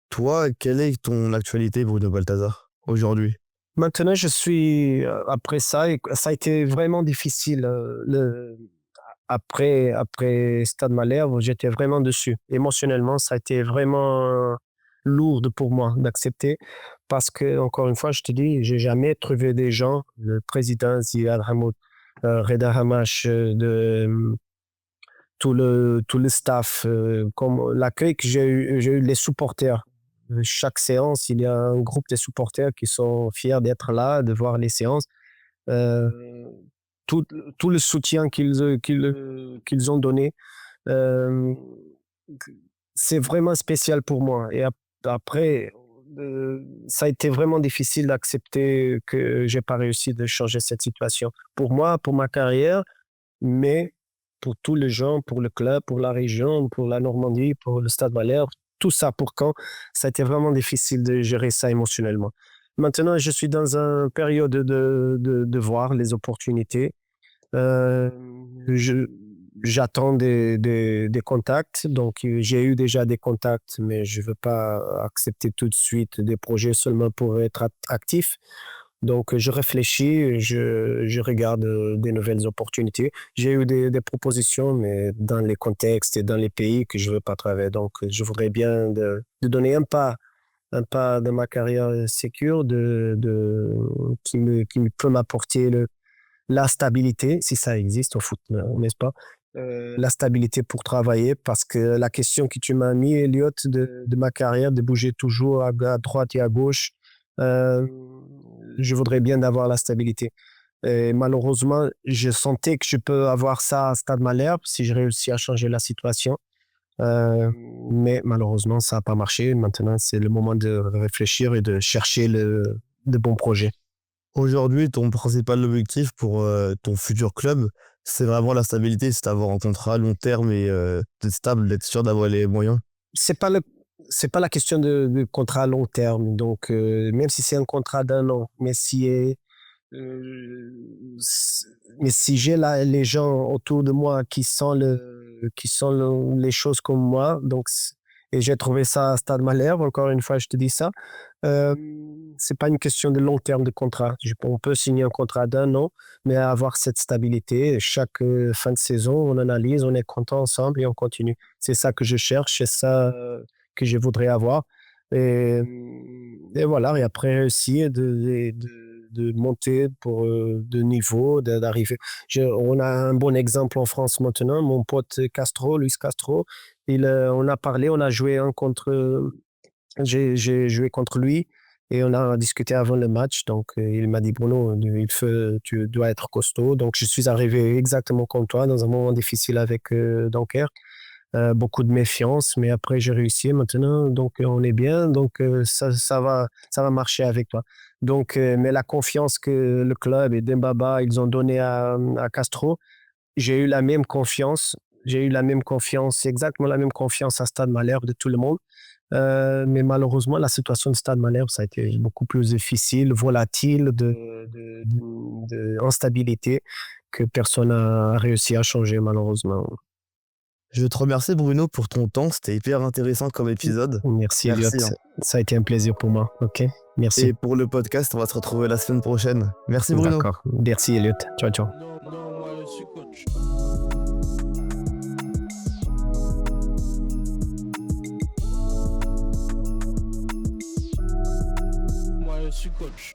Toi, quelle est ton actualité, Bruno Balthazar, aujourd'hui? Maintenant, je suis après ça, et ça a été vraiment difficile. Après Stade Malherbe, j'étais vraiment dessus. Émotionnellement, ça a été vraiment lourd pour moi d'accepter parce que, encore une fois, je te dis, j'ai jamais trouvé des gens, le président Ziad Hamoud, Reda Hamache, tout le staff, comme l'accueil que j'ai eu les supporters. Chaque séance, il y a un groupe de supporters qui sont fiers d'être là, de voir les séances. Euh, tout le soutien qu'ils ont donné, euh, c'est vraiment spécial pour moi. Et après, ça a été vraiment difficile d'accepter que j'ai pas réussi de changer cette situation. Pour moi, pour ma carrière, mais pour tous les gens, pour le club, pour la région, pour la Normandie, pour le Stade Malherbe, tout ça pour Caen, ça a été vraiment difficile de gérer ça émotionnellement. Maintenant, je suis dans une période de voir les opportunités. Euh, je- J'attends des contacts, donc j'ai eu déjà des contacts, mais je ne veux pas accepter tout de suite des projets seulement pour être actif. Donc, je réfléchis, je regarde des nouvelles opportunités. J'ai eu des propositions, mais dans les contextes et dans les pays que je ne veux pas travailler. Donc, je voudrais bien de donner un pas de ma carrière sécure qui peut m'apporter la stabilité, si ça existe au foot, n'est-ce pas? La stabilité pour travailler, parce que la question que tu m'as mis, Elliot, de ma carrière, de bouger toujours à droite et à gauche, euh, je voudrais bien avoir la stabilité. Et malheureusement, je sentais que je peux avoir ça à Stade Malherbe si je réussis à changer la situation. Euh, mais malheureusement, ça n'a pas marché. Maintenant, c'est le moment de réfléchir et de chercher de bons projets. Aujourd'hui, ton principal objectif pour ton futur club, c'est vraiment la stabilité, c'est d'avoir un contrat à long terme et d'être stable, d'être sûr d'avoir les moyens. C'est pas le, c'est pas la question de contrat à long terme. Donc, même si c'est un contrat d'un an, euh, mais si j'ai là les gens autour de moi qui sont les choses comme moi, donc, et j'ai trouvé ça à Stade Malherbe, encore une fois, je te dis ça, euh, c'est pas une question de long terme de contrat. On peut signer un contrat d'un an, mais avoir cette stabilité, chaque fin de saison, on analyse, on est content ensemble et on continue. C'est ça que je cherche, c'est ça que je voudrais avoir. Et voilà, et après réussir de monter pour de niveau, d'arriver. On a un bon exemple en France maintenant. Mon pote Castro, Luis Castro, on a parlé, on a joué un contre. J'ai joué contre lui et on a discuté avant le match. Donc, il m'a dit, Bruno, tu dois être costaud. Donc, je suis arrivé exactement comme toi dans un moment difficile avec Dunkerque. Beaucoup de méfiance, mais après, j'ai réussi maintenant. Donc, on est bien. Donc, ça va marcher avec toi. Donc, mais la confiance que le club et Dembaba, ils ont donné à Castro, j'ai eu la même confiance. J'ai eu la même confiance, exactement la même confiance à Stade Malherbe de tout le monde. Mais malheureusement, la situation de Stade Malherbe, ça a été beaucoup plus difficile, volatile, instabilité que personne n'a réussi à changer, malheureusement. Je te remercie, Bruno, pour ton temps. C'était hyper intéressant comme épisode. Merci, Elliot. Merci, hein. Ça a été un plaisir pour moi. OK? Merci. Et pour le podcast, on va se retrouver la semaine prochaine. Merci, Bruno. D'accord. Merci, Elliot. Ciao, ciao. Non, non, moi je suis coach. Moi je suis coach.